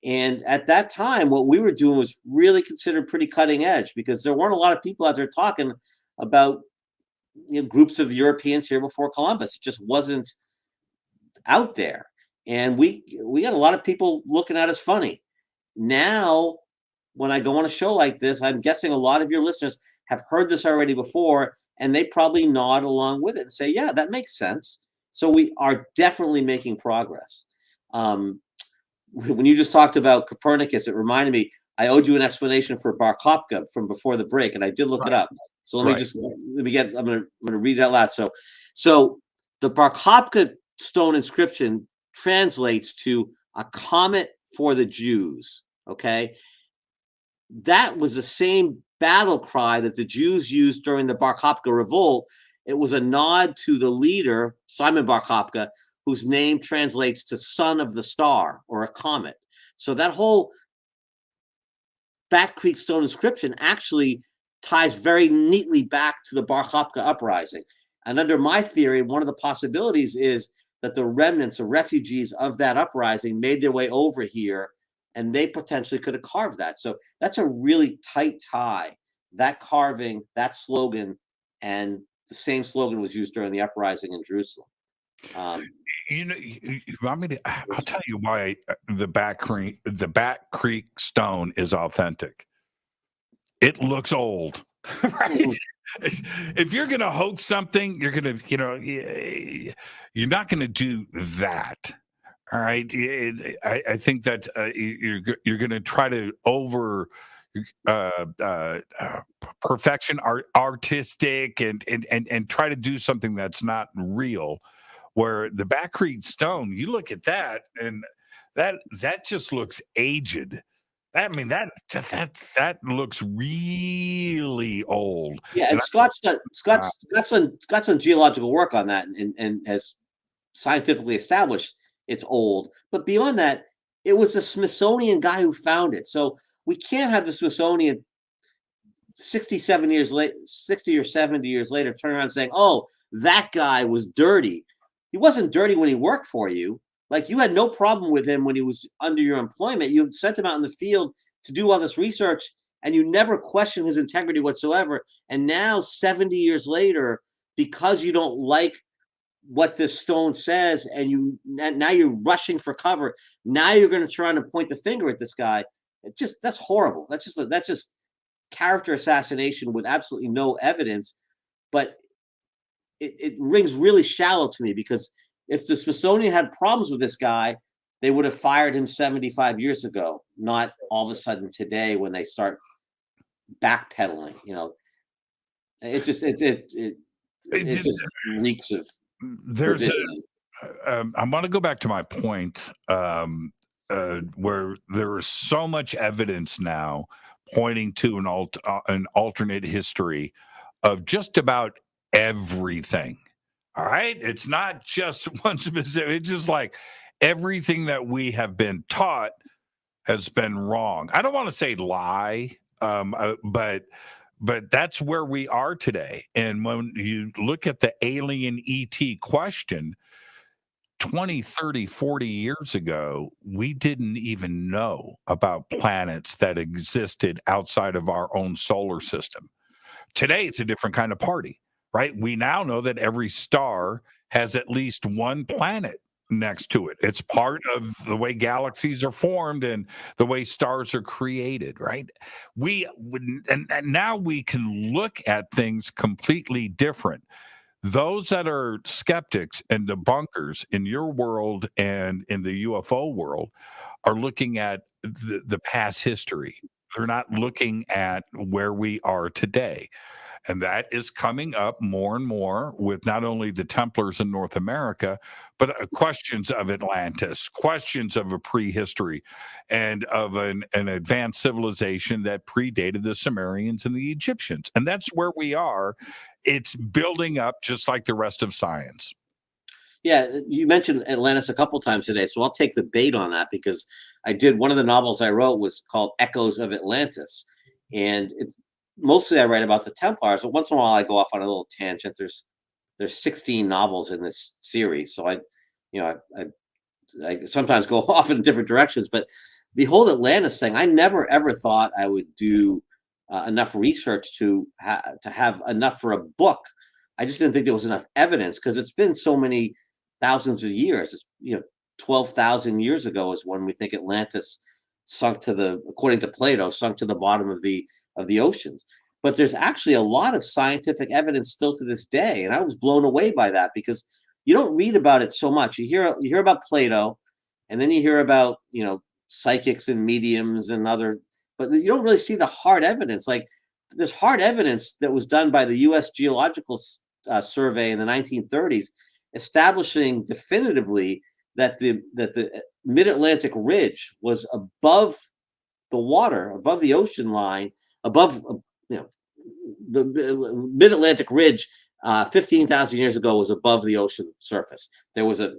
And at that time, what we were doing was really considered pretty cutting edge, because there weren't a lot of people out there talking about groups of Europeans here before Columbus. It just wasn't out there. And we got a lot of people looking at us funny. Now, when I go on a show like this, I'm guessing a lot of your listeners have heard this already before, and they probably nod along with it and say, yeah, that makes sense. So we are definitely making progress. When you just talked about Copernicus, it reminded me, I owed you an explanation for Bar Kokhba from before the break, and I did look it up. So I'm going to read it out loud. So the Bar Kokhba stone inscription translates to a comet for the Jews. Okay. That was the same battle cry that the Jews used during the Bar Kokhba revolt. It was a nod to the leader, Simon Bar Kokhba, whose name translates to son of the star, or a comet. So that whole Bat Creek stone inscription actually ties very neatly back to the Bar Kokhba uprising. And under my theory, one of the possibilities is that the remnants or refugees of that uprising made their way over here, and they potentially could have carved that. So that's a really tight tie. That carving, that slogan, and the same slogan was used during the uprising in Jerusalem.
You want me to? I'll tell you why the Bat Creek stone is authentic. It looks old, right? If you're going to hoax something, you're going to, you're not going to do that. All right. I think that you're going to try to over perfection, artistic, and try to do something that's not real. Where the Back Creek Stone, you look at that, and that just looks aged. I mean, that looks really old.
Yeah, and Scott's done geological work on that, and has scientifically established it's old. But beyond that, it was the Smithsonian guy who found it. So we can't have the Smithsonian 67 years late, 60 or 70 years later, turn around saying, "Oh, that guy was dirty." He wasn't dirty when he worked for you. Like, you had no problem with him when he was under your employment. You sent him out in the field to do all this research, and you never questioned his integrity whatsoever. And now, 70 years later, because you don't like what this stone says, and now you're rushing for cover. Now you're going to try to point the finger at this guy. That's horrible. That's just character assassination with absolutely no evidence. But it rings really shallow to me, because if the Smithsonian had problems with this guy, they would have fired him 75 years ago, not all of a sudden today when they start backpedaling. It just reeks of.
There's I want to go back to my point, where there is so much evidence now pointing to an alternate history of just about everything. All right, it's not just one specific. It's just like everything that we have been taught has been wrong. I don't want to say lie, but that's where we are today. And when you look at the alien ET question, 20, 30, 40 years ago, we didn't even know about planets that existed outside of our own solar system. Today, it's a different kind of party, right? We now know that every star has at least one planet next to it. It's part of the way galaxies are formed and the way stars are created, right? And now we can look at things completely different. Those that are skeptics and debunkers in your world and in the UFO world are looking at the past history. They're not looking at where we are today. And that is coming up more and more with not only the Templars in North America, but questions of Atlantis, questions of a prehistory, and of an advanced civilization that predated the Sumerians and the Egyptians. And that's where we are. It's building up just like the rest of science.
Yeah, you mentioned Atlantis a couple times today, so I'll take the bait on that, because one of the novels I wrote was called Echoes of Atlantis. And it's mostly I write about the Templars, but once in a while I go off on a little tangent. There's 16 novels in this series, so I sometimes go off in different directions. But the whole Atlantis thing, I never ever thought I would do enough research to have enough for a book. I just didn't think there was enough evidence, because it's been so many thousands of years. It's 12,000 years ago is when we think Atlantis sunk according to Plato, sunk to the bottom of the oceans. But there's actually a lot of scientific evidence still to this day, and I was blown away by that, because you don't read about it so much. You hear about Plato, and then you hear about psychics and mediums and other, but you don't really see the hard evidence. Like, there's hard evidence that was done by the U.S. Geological Survey in the 1930s, establishing definitively that the mid-Atlantic ridge was above the water, above the ocean line, above the mid-Atlantic ridge 15,000 years ago was above the ocean surface. There was a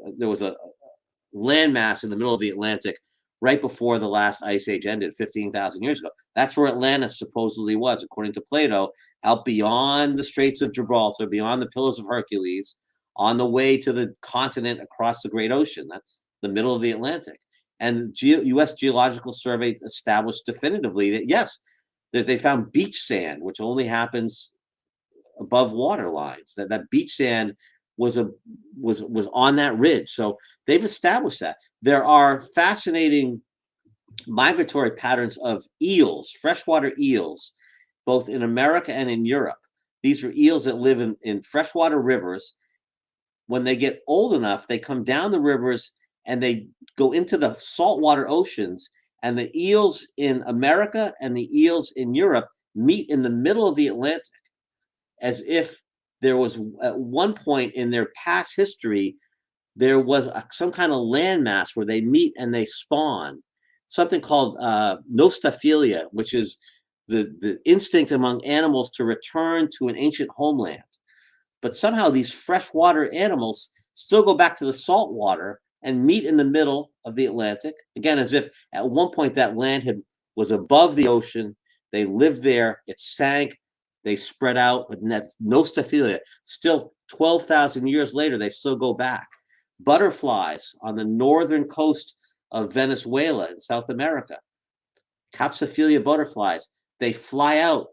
landmass in the middle of the Atlantic right before the last ice age ended 15,000 years ago. That's where Atlantis supposedly was, according to Plato, out beyond the Straits of Gibraltar, beyond the Pillars of Hercules, on the way to the continent across the Great Ocean, the middle of the Atlantic. And the U.S. Geological Survey established definitively that, yes, that they found beach sand, which only happens above water lines. That beach sand was on that ridge. So they've established that. There are fascinating migratory patterns of eels, freshwater eels, both in America and in Europe. These are eels that live in freshwater rivers. When they get old enough, they come down the rivers and they go into the saltwater oceans, and the eels in America and the eels in Europe meet in the middle of the Atlantic, as if there was at one point in their past history, there was some kind of landmass where they meet and they spawn. Something called nostophilia, which is the instinct among animals to return to an ancient homeland. But somehow these freshwater animals still go back to the salt water and meet in the middle of the Atlantic, again, as if at one point that land was above the ocean. They lived there, it sank, they spread out, but that's nostophilia. Still 12,000 years later, they still go back. Butterflies on the northern coast of Venezuela in South America, Capsophilia butterflies, they fly out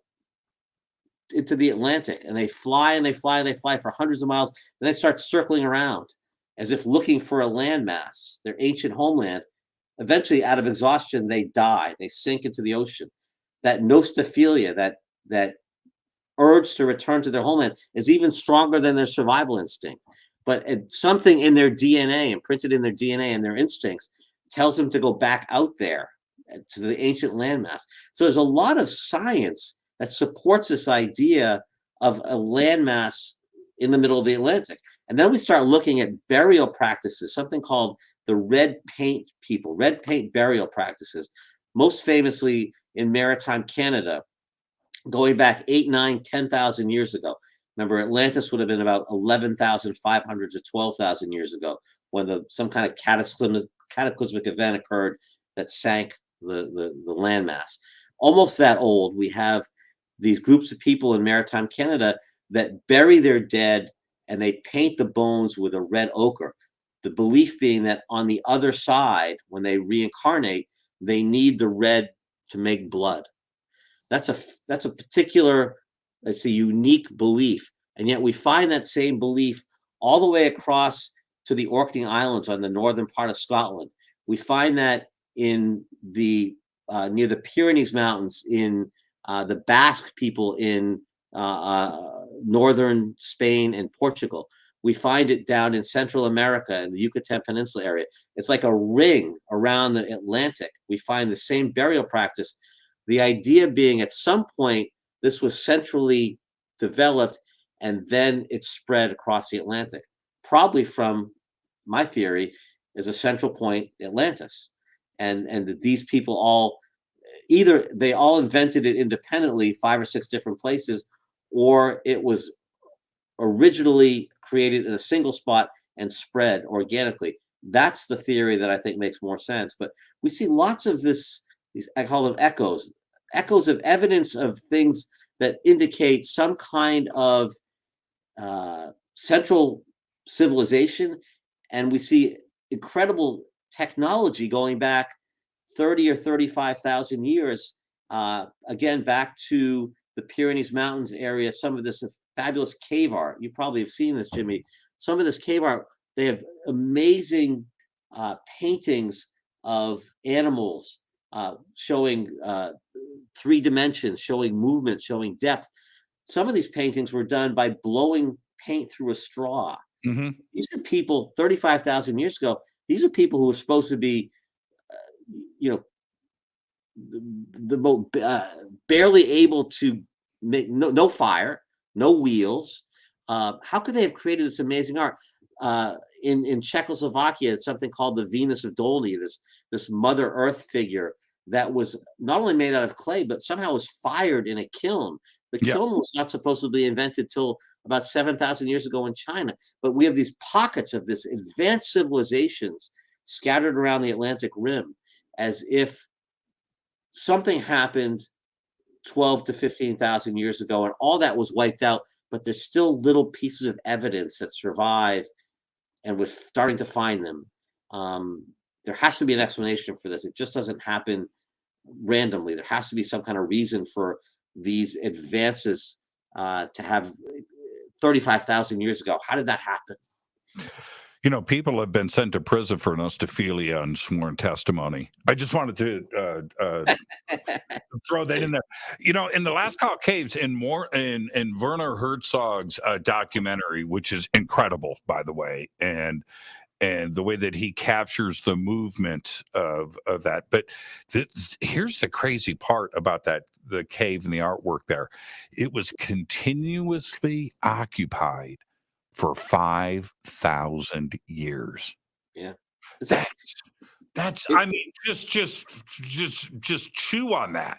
into the Atlantic, and they fly and they fly and they fly for hundreds of miles. Then they start circling around as if looking for a landmass, their ancient homeland. Eventually, out of exhaustion, they die. They sink into the ocean. That nostophilia, that urge to return to their homeland, is even stronger than their survival instinct. But it's something in their DNA, imprinted in their DNA and their instincts, tells them to go back out there to the ancient landmass. So there's a lot of science that supports this idea of a landmass in the middle of the Atlantic. And then we start looking at burial practices, something called the red paint people, red paint burial practices, most famously in maritime Canada, going back 8, 9, 10,000 years ago. Remember, Atlantis would have been about 11,500 to 12,000 years ago when some kind of cataclysmic event occurred that sank the landmass. Almost that old, we have these groups of people in maritime Canada that bury their dead and they paint the bones with a red ochre. The belief being that on the other side, when they reincarnate, they need the red to make blood. That's a particular, it's a unique belief. And yet we find that same belief all the way across to the Orkney Islands on the northern part of Scotland. We find that in the near the Pyrenees Mountains, in the Basque people in northern Spain and Portugal. We find it down in Central America in the Yucatan Peninsula area. It's like a ring around the Atlantic. We find the same burial practice. The idea being at some point, this was centrally developed and then it spread across the Atlantic. Probably from, my theory, is a central point, Atlantis. And that these people all, either they all invented it independently, 5 or 6 different places, or it was originally created in a single spot and spread organically. That's the theory that I think makes more sense. But we see lots of these, I call them echoes of evidence of things that indicate some kind of central civilization. And we see incredible technology going back 30 or 35,000 years, again, back to the Pyrenees Mountains area. Some of this fabulous cave art. You probably have seen this, Jimmy. Some of this cave art, they have amazing paintings of animals showing 3 dimensions, showing movement, showing depth. Some of these paintings were done by blowing paint through a straw. Mm-hmm. These are people 35,000 years ago. These are people who were supposed to be, barely able to make no fire, no wheels. How could they have created this amazing art? In Czechoslovakia, it's something called the Venus of Dolny, this Mother Earth figure that was not only made out of clay, but somehow was fired in a kiln. The kiln was not supposed to be invented till about 7,000 years ago in China. But we have these pockets of this advanced civilizations scattered around the Atlantic Rim, as if something happened 12 to 15,000 years ago and all that was wiped out, but there's still little pieces of evidence that survive, and we're starting to find them. There has to be an explanation for this. It just doesn't happen randomly. There has to be some kind of reason for these advances to have 35,000 years ago. How did that happen?
People have been sent to prison for nostophilia and sworn testimony. I just wanted to throw that in there. In the Lascaux Caves, in Werner Herzog's documentary, which is incredible, by the way, and and the way that he captures the movement of that. But here's the crazy part about the cave and the artwork there. It was continuously occupied for 5,000 years.
Yeah.
That's I mean, just chew on that.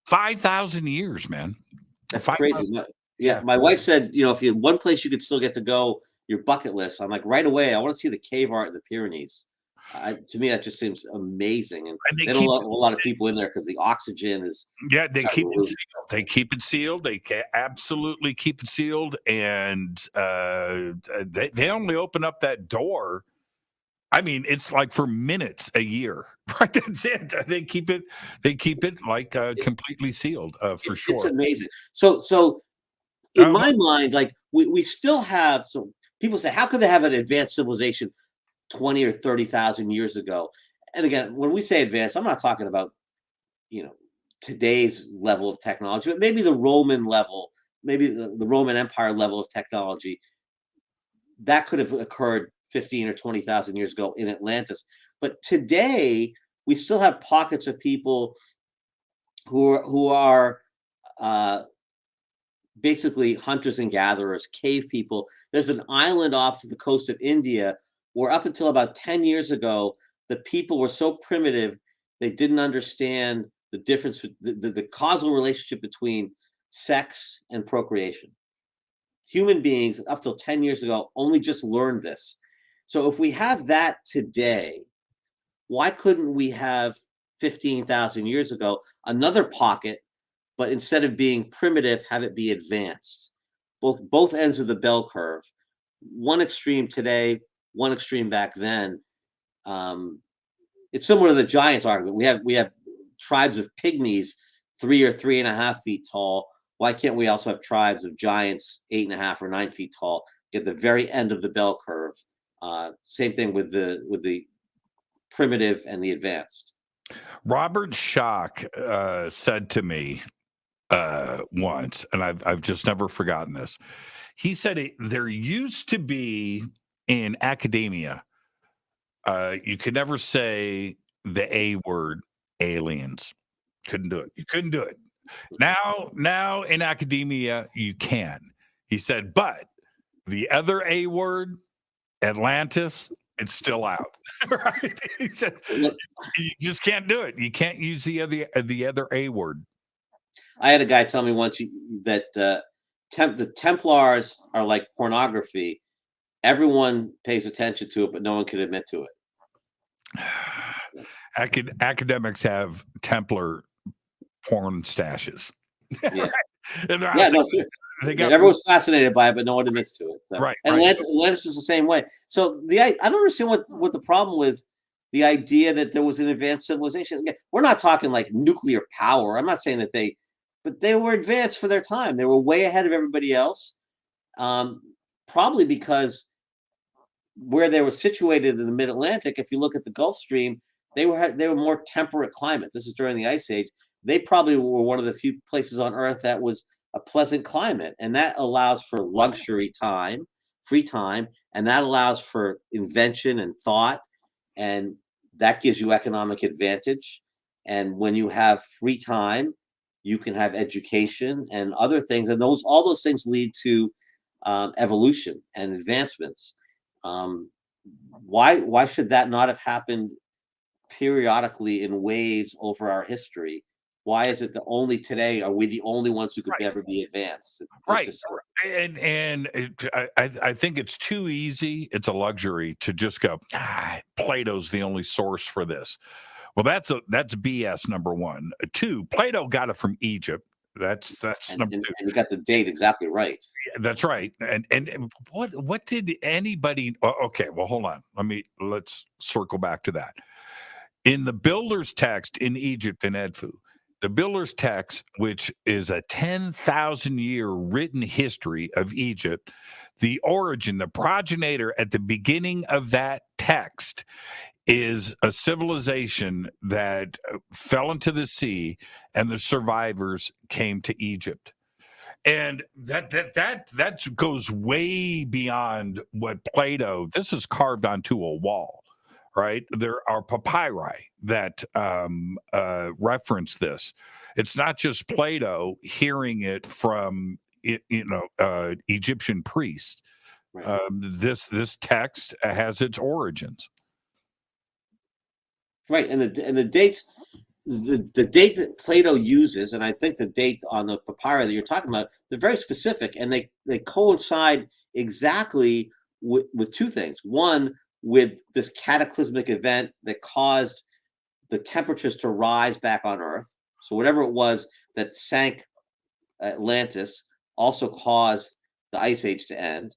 5,000 years, man.
That's crazy. My wife said, if you had one place you could still get to go, your bucket list. I'm like, right away, I want to see the cave art in the Pyrenees. To me, that just seems amazing. And they don't let a lot of people in there because the oxygen is.
Yeah, they keep it sealed. They keep it sealed. They absolutely keep it sealed. And they only open up that door. I mean, it's like for minutes a year, right? That's it. They keep it like completely sealed for sure.
It's amazing. So in my mind, like we still have, so people say, how could they have an advanced civilization 20 or 30,000 years ago? And again, when we say advanced, I'm not talking about, today's level of technology, but maybe the Roman level, maybe the Roman Empire level of technology that could have occurred 15 or 20,000 years ago in Atlantis. But today we still have pockets of people who are basically hunters and gatherers, cave people. There's an island off the coast of India where up until about 10 years ago, the people were so primitive, they didn't understand the difference, the causal relationship between sex and procreation. Human beings up till 10 years ago only just learned this. So if we have that today, why couldn't we have 15,000 years ago another pocket, but instead of being primitive, have it be advanced? Both ends of the bell curve. One extreme today, one extreme back then. It's similar to the giants argument. We have tribes of pygmies 3 or 3.5 feet tall. Why can't we also have tribes of giants 8.5 or 9 feet tall at the very end of the bell curve? Same thing with the primitive and the advanced.
Robert Schock said to me once, and I've just never forgotten this. He said there used to be in academia, you could never say the A word, aliens. Couldn't do it. You couldn't do it. Now in academia, you can. He said, but the other A word, Atlantis, it's still out. Right? He said you just can't do it. You can't use the other A word.
I had a guy tell me once that the Templars are like pornography. Everyone pays attention to it, but no one can admit to it.
Academics have Templar porn stashes.
Yeah.
And
everyone's fascinated by it, but no one admits to it. So.
Right.
And Atlantis is the same way. So I don't understand what the problem with the idea that there was an advanced civilization. Again, we're not talking like nuclear power. I'm not saying that but they were advanced for their time. They were way ahead of everybody else. Probably because where they were situated in the mid-Atlantic, if you look at the Gulf Stream, they were more temperate climate. This is during the Ice Age. They probably were one of the few places on Earth that was a pleasant climate, and that allows for luxury time, free time, and that allows for invention and thought, and that gives you economic advantage. And when you have free time, you can have education and other things, and all those things lead to evolution and advancements. Why should that not have happened periodically in waves over our history? Why is it that only today are we the only ones who could ever be advanced?
Right. And I think it's too easy. It's a luxury to just go, Plato's the only source for this. Well, that's BS, number one. Two, Plato got it from Egypt. That's number two.
And you got the date exactly right.
That's right. And what did anybody? Okay, well, hold on. Let's circle back to that. In the builder's text in Egypt and Edfu, the builder's text, which is a 10,000-year written history of Egypt, the origin, the progenitor at the beginning of that text is a civilization that fell into the sea, and the survivors came to Egypt. And that goes way beyond what Plato. This is carved onto a wall, right? There are papyri that reference this. It's not just Plato hearing it from Egyptian priests.
Right.
This text has its origins.
Right, and the dates, the date that Plato uses, and I think the date on the papyri that you're talking about, they're very specific, and they coincide exactly with two things. One, with this cataclysmic event that caused the temperatures to rise back on Earth. So whatever it was that sank Atlantis also caused the Ice Age to end.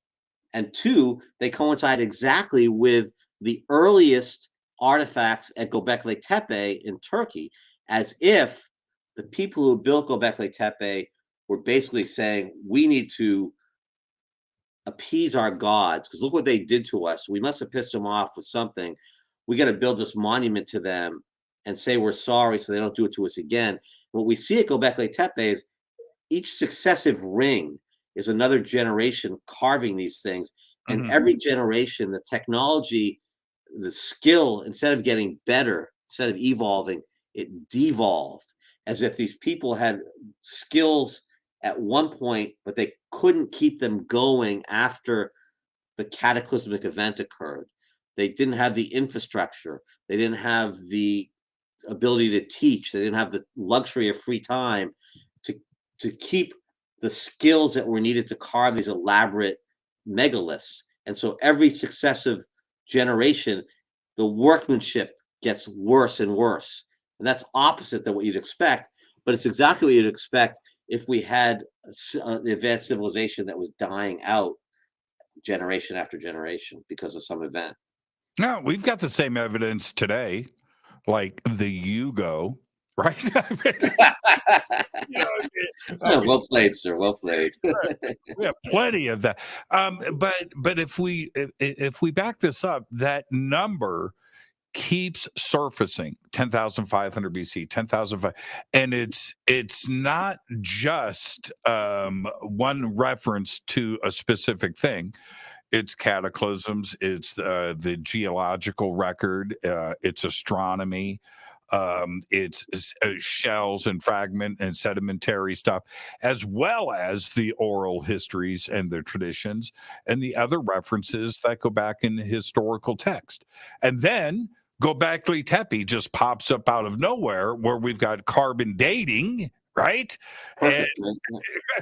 And two, they coincide exactly with the earliest artifacts at Göbekli Tepe in Turkey, as if the people who built Göbekli Tepe were basically saying, we need to appease our gods, because look what they did to us. We must have pissed them off with something. We got to build this monument to them and say we're sorry so they don't do it to us again. What we see at Göbekli Tepe is each successive ring is another generation carving these things. And every generation, the technology, the skill, instead of getting better, instead of evolving, it devolved, as if these people had skills at one point, but they couldn't keep them going after the cataclysmic event occurred. They didn't have the infrastructure. They didn't have the ability to teach. They didn't have the luxury of free time to keep the skills that were needed to carve these elaborate megaliths. And so every successive generation, the workmanship gets worse and worse. And that's opposite than what you'd expect, but it's exactly what you'd expect if we had an advanced civilization that was dying out generation after generation because of some event.
No, we've got the same evidence today, like the Yugo, right?
Well played, sir. Well played.
We have plenty of that. But if we back this up, that number keeps surfacing. 10,500 BC, 10,005, and it's not just one reference to a specific thing. It's cataclysms. It's the geological record. It's astronomy. It's shells and fragment and sedimentary stuff, as well as the oral histories and the traditions and the other references that go back in historical text. And then Göbekli Tepe just pops up out of nowhere, where we've got carbon dating, right?
Perfect.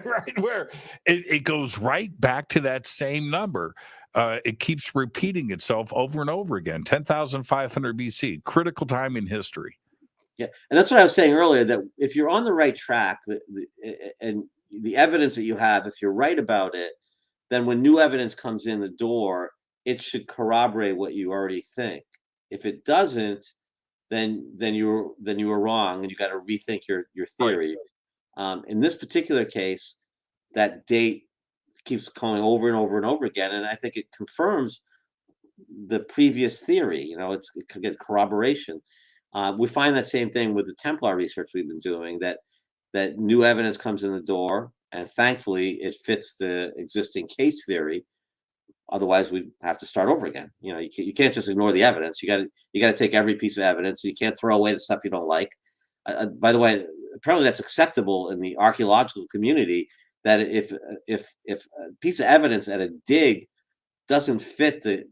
Right, where it goes right back to that same number. It keeps repeating itself over and over again. 10,500 BC, critical time in history.
Yeah, and that's what I was saying earlier, that if you're on the right track, and the evidence that you have, if you're right about it, then when new evidence comes in the door, it should corroborate what you already think. If it doesn't, then you were wrong, and you got to rethink your theory. In this particular case, that date keeps going over and over and over again, and I think it confirms the previous theory. It could get corroboration. We find that same thing with the Templar research we've been doing, that new evidence comes in the door, and thankfully it fits the existing case theory. Otherwise, we have to start over again. You can't just ignore the evidence. You got to take every piece of evidence. You can't throw away the stuff you don't like. By the way, apparently that's acceptable in the archaeological community, that if a piece of evidence at a dig doesn't fit the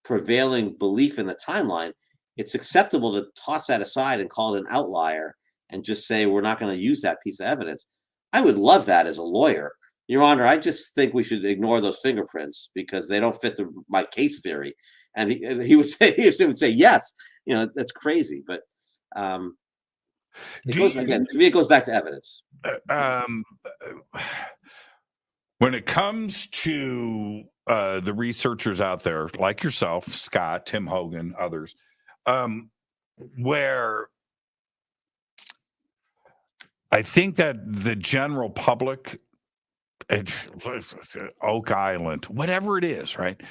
prevailing belief in the timeline, it's acceptable to toss that aside and call it an outlier and just say we're not going to use that piece of evidence. I would love that as a lawyer. Your Honor, I just think we should ignore those fingerprints because they don't fit my case theory. And he would say yes. That's crazy. But to me, it goes back to evidence.
When it comes to the researchers out there, like yourself, Scott, Tim Hogan, others, where I think that the general public, Oak Island, whatever it is, right?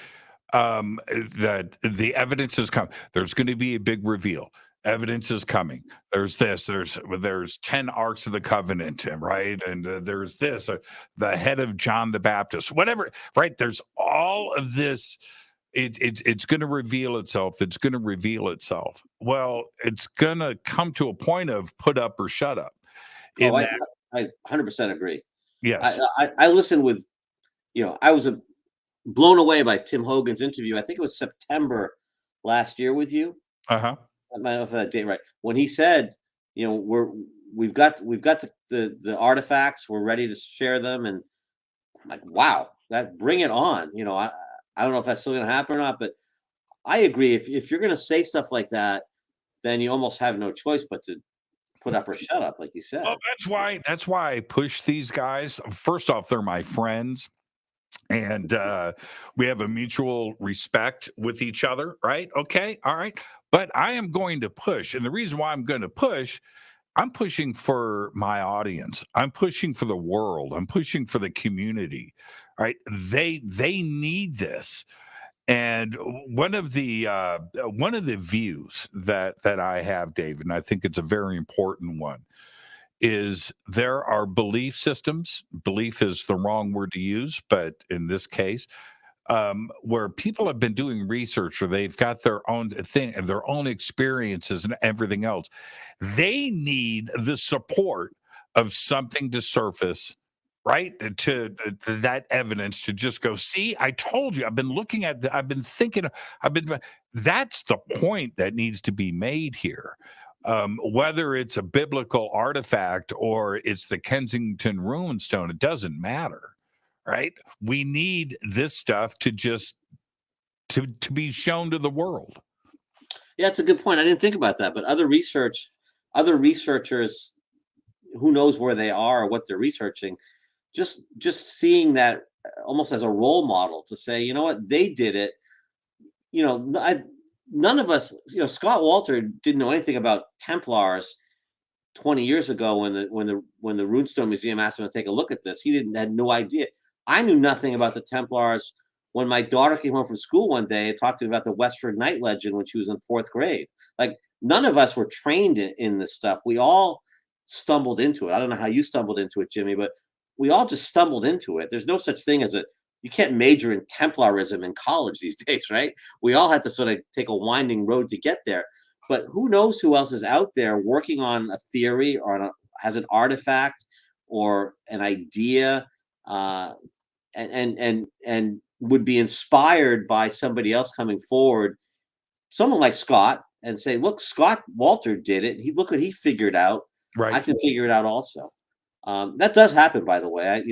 That the evidence has come. There's going to be a big reveal. Evidence is coming. There's this. There's 10 Arks of the Covenant, right? And there's this. The head of John the Baptist, whatever. Right? There's all of this. It's going to reveal itself. It's going to reveal itself. Well, it's going to come to a point of put up or shut up.
I 100% agree.
Yes.
I listened with, I was blown away by Tim Hogan's interview. I think it was September last year with you.
Uh-huh.
I might know if that date right. When he said, we've got the artifacts, we're ready to share them, and I'm like, wow, bring it on. I don't know if that's still going to happen or not, but I agree. If you're going to say stuff like that, then you almost have no choice but to put up or shut up, like you said.
Oh, that's why I push these guys. First off, they're my friends. And we have a mutual respect with each other, right? Okay, all right. But I am going to push. And the reason why I'm going to push, I'm pushing for my audience. I'm pushing for the world. I'm pushing for the community, right? They need this. And one of the views that I have, David, and I think it's a very important one, is there are belief systems. Belief is the wrong word to use, but in this case, where people have been doing research or they've got their own thing and their own experiences and everything else, they need the support of something to surface, right? To that evidence to just go, see, I told you, I've been looking at, I've been thinking, that's the point that needs to be made here. Whether it's a biblical artifact or it's the Kensington rune stone, it doesn't matter, right? We need this stuff to just to be shown to the world.
Yeah, that's a good point. I didn't think about that, but other researchers, who knows where they are or what they're researching, just seeing that almost as a role model to say, you know what, they did it. None of us, Scott Walter didn't know anything about Templars 20 years ago when the Runestone Museum asked him to take a look at this. He had no idea. I knew nothing about the Templars when my daughter came home from school one day and talked to me about the Westford Knight legend when she was in 4th grade. Like, none of us were trained in this stuff. We all stumbled into it. I don't know how you stumbled into it, Jimmy, but we all just stumbled into it. There's no such thing as you can't major in Templarism in college these days, right? We all had to sort of take a winding road to get there. But who knows who else is out there working on a theory or has an artifact or an idea, and would be inspired by somebody else coming forward, someone like Scott, and say, look, Scott Walter did it. Look what he figured out.
Right.
I can figure it out also. That does happen, by the way.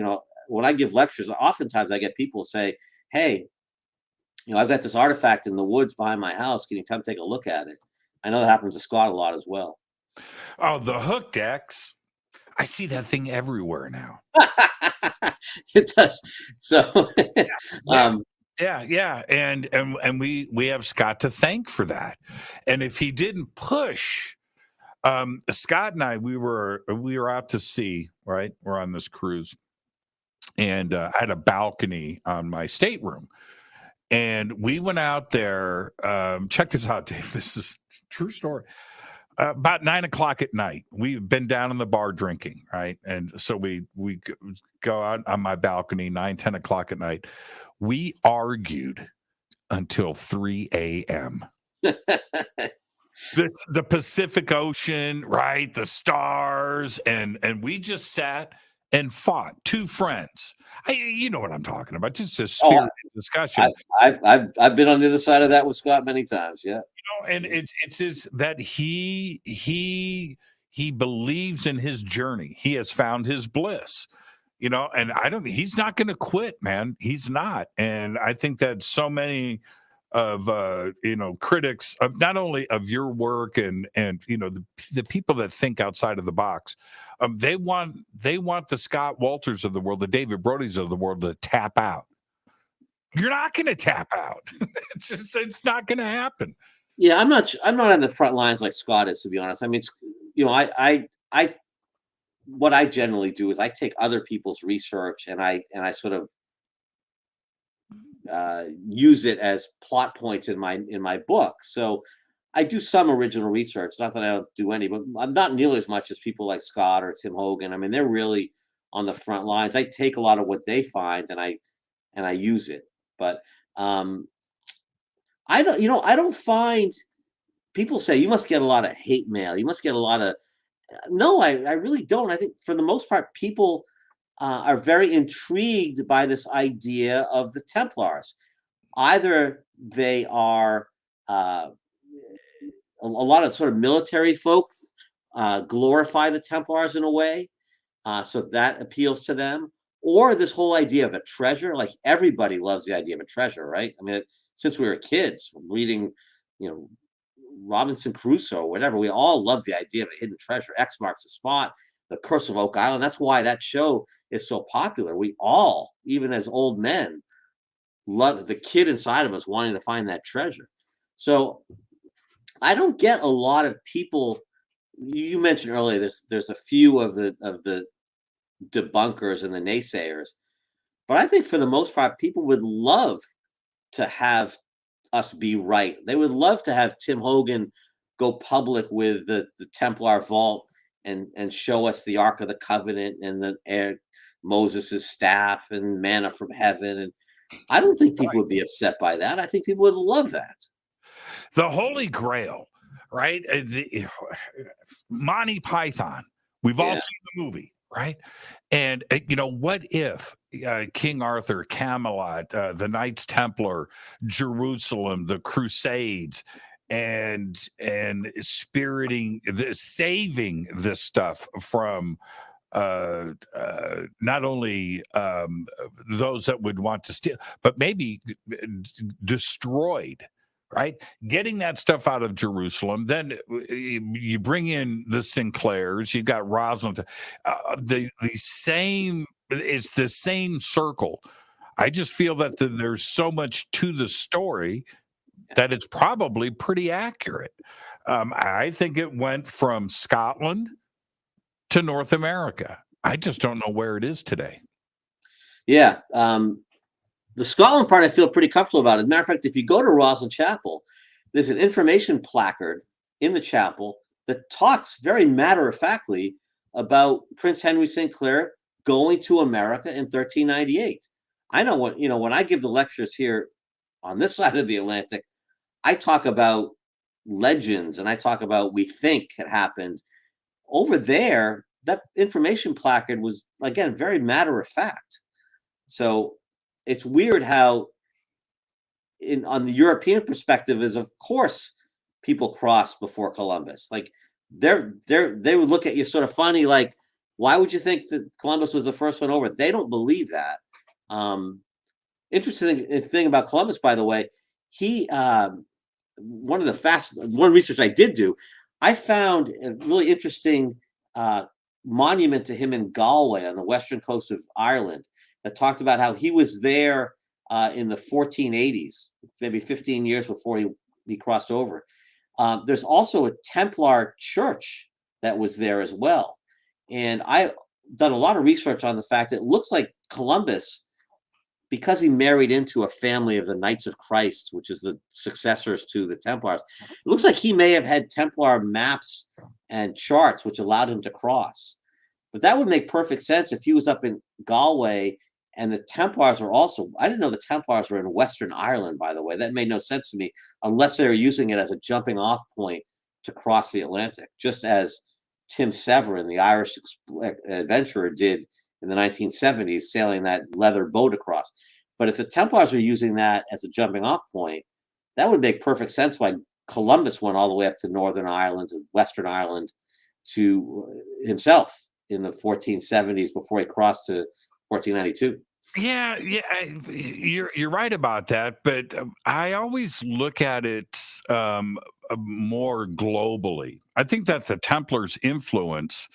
When I give lectures, oftentimes I get people say, hey, I've got this artifact in the woods behind my house. Can you come take a look at it? I know that happens to Scott a lot as well.
Oh, the hooked X. I see that thing everywhere now.
It does. So,
yeah. And we have Scott to thank for that. And if he didn't push, Scott and I, we were out to sea, right? We're on this cruise. And I had a balcony on my stateroom. And we went out there. Check this out, Dave. This is a true story. About 9 o'clock at night, we've been down in the bar drinking, right? And so we go out on my balcony, 10 o'clock at night. We argued until 3 a.m. The Pacific Ocean, right? The stars. And we just sat and fought. Two friends. You know what I'm talking about. Just a spirited discussion.
I've been on the other side of that with Scott many times. Yeah.
And it's just that he believes in his journey. He has found his bliss, and he's not going to quit, man. He's not. And I think that so many of critics of not only of your work and the people that think outside of the box, they want the Scott Walters of the world, the David Brodys of the world to tap out. You're not going to tap out. It's not going to happen.
Yeah, I'm not on the front lines like Scott is, to be honest. I mean, I what I generally do is I take other people's research and I sort of use it as plot points in my book. So I do some original research. Not that I don't do any, but I'm not nearly as much as people like Scott or Tim Hogan. I mean, they're really on the front lines. I take a lot of what they find and I use it. But I don't find, people say you must get a lot of hate mail. You must get a lot of, no, I really don't. I think for the most part, people are very intrigued by this idea of the Templars. Either they are a lot of sort of military folks glorify the Templars in a way, so that appeals to them, or this whole idea of a treasure. Like everybody loves the idea of a treasure, right? I mean, since we were kids, reading, Robinson Crusoe or whatever, we all love the idea of a hidden treasure. X marks the spot, the Curse of Oak Island. That's why that show is so popular. We all, even as old men, love the kid inside of us wanting to find that treasure. So I don't get a lot of people. You mentioned earlier there's a few of the debunkers and the naysayers, but I think for the most part, people would love to have us be right. They would love to have Tim Hogan go public with the Templar vault and show us the Ark of the Covenant and the Moses' staff and manna from heaven. And I don't think people would be upset by that. I think people would love that.
The Holy Grail, right? Monty Python. We've all seen the movie, right? And what if King Arthur, Camelot, the Knights Templar, Jerusalem, the Crusades, and saving this stuff from not only those that would want to steal, but maybe destroyed, right? Getting that stuff out of Jerusalem. Then you bring in the Sinclairs, you've got Rosalind, it's the same circle. I just feel that there's so much to the story that it's probably pretty accurate. I think it went from Scotland to North America. I just don't know where it is today.
Yeah. The Scotland part I feel pretty comfortable about. As a matter of fact, if you go to Roslin Chapel, there's an information placard in the chapel that talks very matter-of-factly about Prince Henry St. Clair going to America in 1398. I know when I give the lectures here on this side of the Atlantic, I talk about legends and I talk about we think it happened. Over there, that information placard was, again, very matter-of-fact. So it's weird how on the European perspective is, of course, people crossed before Columbus. Like they would look at you sort of funny, like, why would you think that Columbus was the first one over? They don't believe that. Interesting thing about Columbus, by the way, he one research I did do, I found a really interesting monument to him in Galway on the western coast of Ireland that talked about how he was there in the 1480s, maybe 15 years before he crossed over. There's also a Templar church that was there as well. And I've done a lot of research on the fact that it looks like Columbus, because he married into a family of the Knights of Christ, which is the successors to the Templars, it looks like he may have had Templar maps and charts which allowed him to cross. But that would make perfect sense if he was up in Galway and the Templars are also, I didn't know the Templars were in Western Ireland, by the way. That made no sense to me unless they were using it as a jumping off point to cross the Atlantic, just as Tim Severin, the Irish adventurer, did in the 1970s, sailing that leather boat across. But if the Templars are using that as a jumping off point, that would make perfect sense why Columbus went all the way up to Northern Ireland and Western Ireland to himself in the 1470s before he crossed to 1492.
Yeah, you're right about that, but I always look at it more globally. I think that the Templars' influence,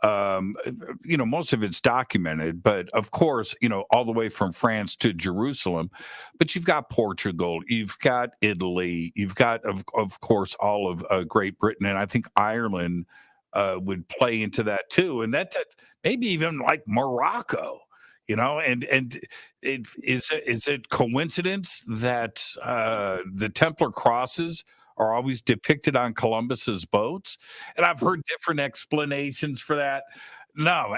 most of it's documented, but of course, all the way from France to Jerusalem. But you've got Portugal, you've got Italy, you've got, of course, all of Great Britain, and I think Ireland would play into that too, and that maybe even like Morocco. And is it coincidence that the Templar crosses are always depicted on Columbus's boats, and I've heard different explanations for that. No,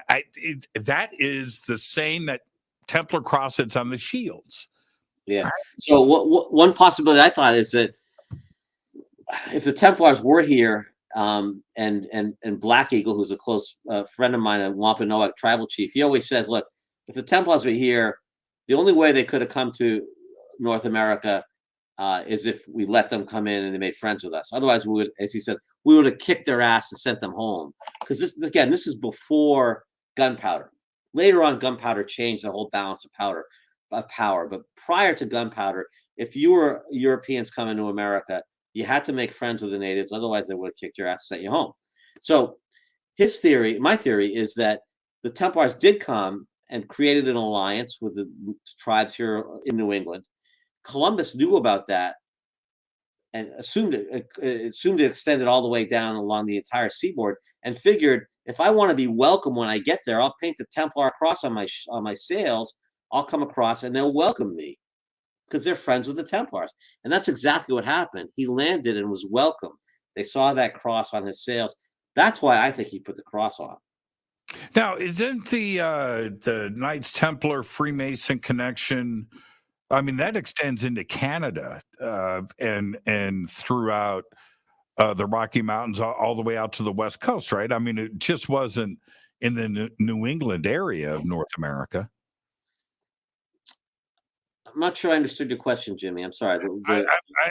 that is the same that Templar crossheads on the shields.
Yeah. Right? So one possibility I thought is that if the Templars were here, and Black Eagle, who's a close friend of mine, a Wampanoag tribal chief, he always says, look, if the Templars were here, the only way they could have come to North America is if we let them come in and they made friends with us. Otherwise, we would, as he says, we would have kicked their ass and sent them home. Because this is before gunpowder. Later on, gunpowder changed the whole balance of power. But prior to gunpowder, if you were Europeans coming to America, you had to make friends with the natives. Otherwise, they would have kicked your ass and sent you home. So my theory is that the Templars did come and created an alliance with the tribes here in New England. Columbus knew about that and assumed it extended all the way down along the entire seaboard, and figured, if I want to be welcome when I get there, I'll paint the Templar cross on my sails. I'll come across and they'll welcome me because they're friends with the Templars. And that's exactly what happened. He landed and was welcomed. They saw that cross on his sails. That's why I think he put the cross on.
Now, isn't the Knights Templar Freemason connection, I mean, that extends into Canada and throughout the Rocky Mountains all the way out to the West Coast, right? I mean, it just wasn't in the New England area of North America.
I'm not sure I understood your question, Jimmy. I'm sorry.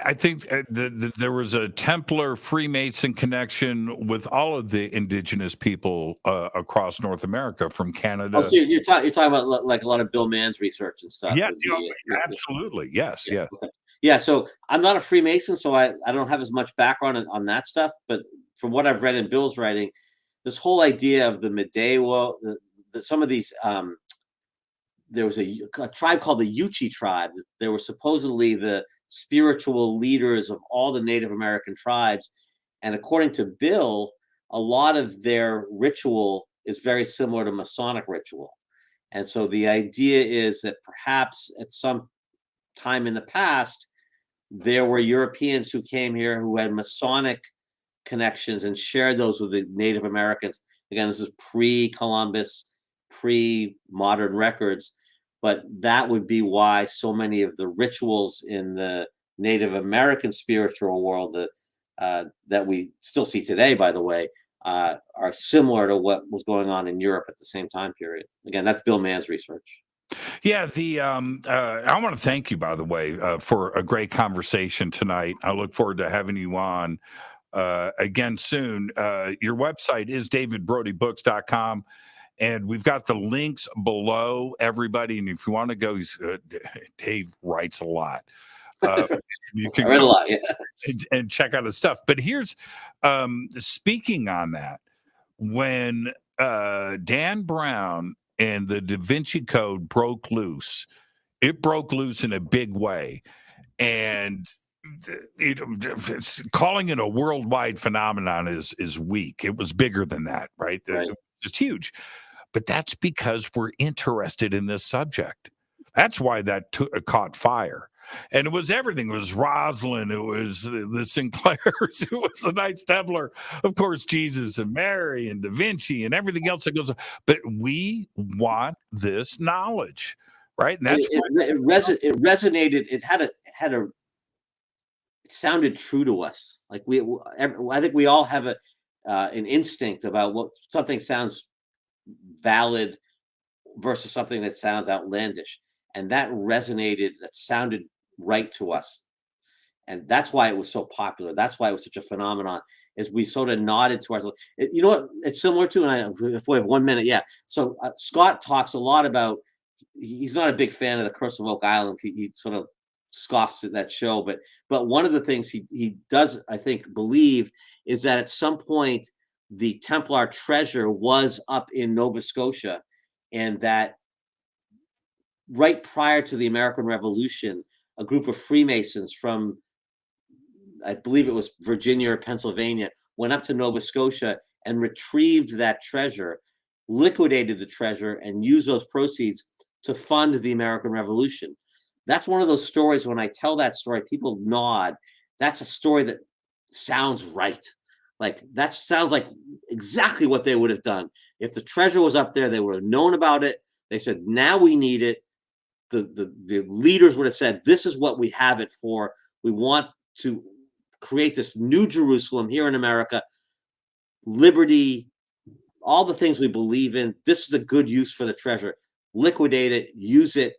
I think there was a Templar Freemason connection with all of the indigenous people across North America, from Canada.
Oh, so you're talking about like a lot of Bill Mann's research and stuff.
Yes, absolutely. Yes, yes.
Yeah, so I'm not a Freemason, so I don't have as much background on that stuff. But from what I've read in Bill's writing, this whole idea of the Medewa, some of these, there was a tribe called the Yuchi tribe. They were supposedly the spiritual leaders of all the Native American tribes. And according to Bill, a lot of their ritual is very similar to Masonic ritual. And so the idea is that perhaps at some time in the past, there were Europeans who came here who had Masonic connections and shared those with the Native Americans. Again, this is pre-Columbus, pre-modern records, but that would be why so many of the rituals in the Native American spiritual world that we still see today, by the way, are similar to what was going on in Europe at the same time period. Again, that's Bill Mann's research.
Yeah, I want to thank you, by the way, for a great conversation tonight. I look forward to having you on again soon. Your website is davidbrodybooks.com. And we've got the links below, everybody. And if you want to go, Dave writes a lot. You can
I read a lot, yeah.
and check out his stuff. But here's, speaking on that, when Dan Brown and the Da Vinci Code broke loose, it broke loose in a big way. And calling it a worldwide phenomenon is weak. It was bigger than that, right? It's huge. But that's because we're interested in this subject. That's why that caught fire. And it was everything. It was Rosalind. It was the Sinclairs. It was the Knights Templar. Of course, Jesus and Mary and Da Vinci and everything else that goes on. But we want this knowledge, right? And that's
it resonated. It sounded true to us. Like I think we all have an instinct about what something sounds valid versus something that sounds outlandish, and that resonated. That sounded right to us, and that's why it was so popular. That's why it was such a phenomenon. Is we sort of nodded to ourselves. You know what it's similar to, and if we have 1 minute, yeah. So Scott talks a lot about. He's not a big fan of the Curse of Oak Island. He sort of scoffs at that show, but one of the things he does, I think, believe is that at some point the Templar treasure was up in Nova Scotia, and that right prior to the American Revolution, a group of Freemasons from, I believe it was Virginia or Pennsylvania, went up to Nova Scotia and retrieved that treasure, liquidated the treasure, and used those proceeds to fund the American Revolution. That's one of those stories, when I tell that story, people nod. That's a story that sounds right. Like that sounds like exactly what they would have done. If the treasure was up there, they would have known about it. They said, now we need it. The leaders would have said, this is what we have it for. We want to create this new Jerusalem here in America, liberty, all the things we believe in. This is a good use for the treasure. Liquidate it, use it,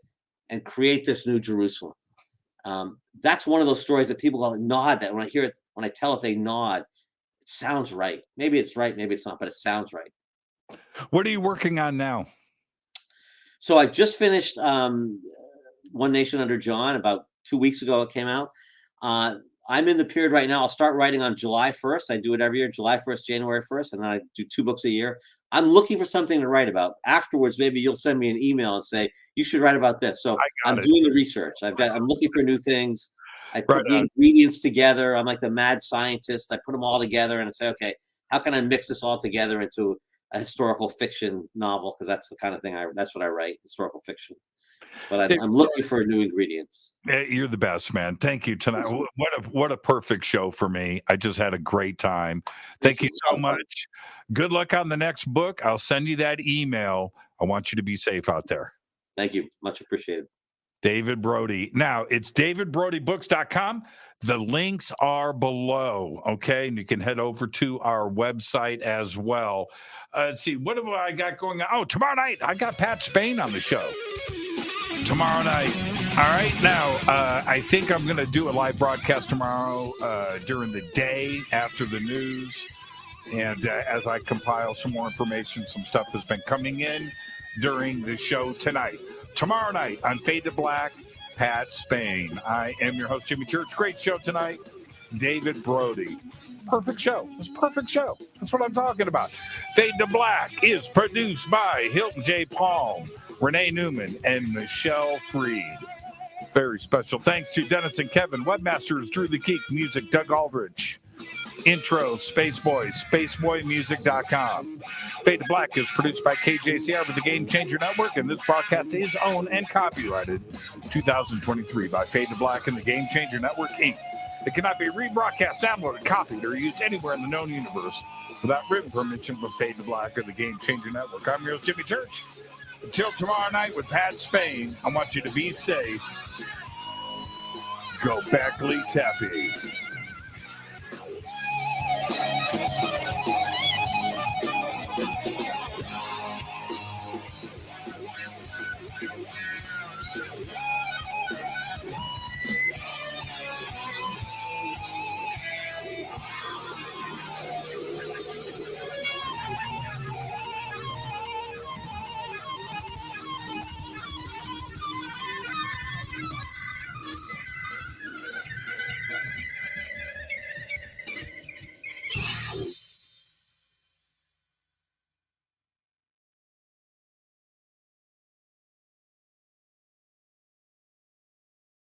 and create this new Jerusalem. That's one of those stories that people go nod. That when I hear it, when I tell it, they nod. It sounds right. Maybe it's right, maybe it's not, but it sounds right.
What are you working on now?
So I just finished One Nation Under John about 2 weeks ago. It came out. I'm in the period right now. I'll start writing on July 1st. I do it every year, July 1st, January 1st, and then I do 2 books a year. I'm looking for something to write about. Afterwards, maybe you'll send me an email and say, you should write about this. So I'm doing the research. I'm looking for new things. I put the ingredients together. I'm like the mad scientist. I put them all together and I say, okay, how can I mix this all together into a historical fiction novel? Because that's the kind of thing that's what I write, historical fiction. But I'm looking for new ingredients.
You're the best, man. Thank you tonight. What a perfect show for me. I just had a great time. Thank you so much. Good luck on the next book. I'll send you that email. I want you to be safe out there.
Thank you. Much appreciated.
David Brody. Now, it's davidbrodybooks.com. The links are below, okay? And you can head over to our website as well. Let's see, what have I got going on? Oh, tomorrow night, I got Pat Spain on the show. Tomorrow night. All right. Now, I think I'm going to do a live broadcast tomorrow during the day after the news. And as I compile some more information, some stuff has been coming in during the show tonight. Tomorrow night on Fade to Black, Pat Spain. I am your host, Jimmy Church. Great show tonight. David Brody. Perfect show. It's a perfect show. That's what I'm talking about. Fade to Black is produced by Hilton J. Palm, Renee Newman, and Michelle Freed. Very special thanks to Dennis and Kevin. Webmasters, Drew the Geek. Music, Doug Aldrich. Intro, Spaceboy, spaceboymusic.com. Fade to Black is produced by KJCR for the Game Changer Network, and this broadcast is owned and copyrighted 2023 by Fade to Black and the Game Changer Network, Inc. It cannot be rebroadcast, downloaded, copied, or used anywhere in the known universe without written permission from Fade to Black or the Game Changer Network. I'm your host, Jimmy Church. Until tomorrow night with Pat Spain, I want you to be safe. Go back, Lee Tappy.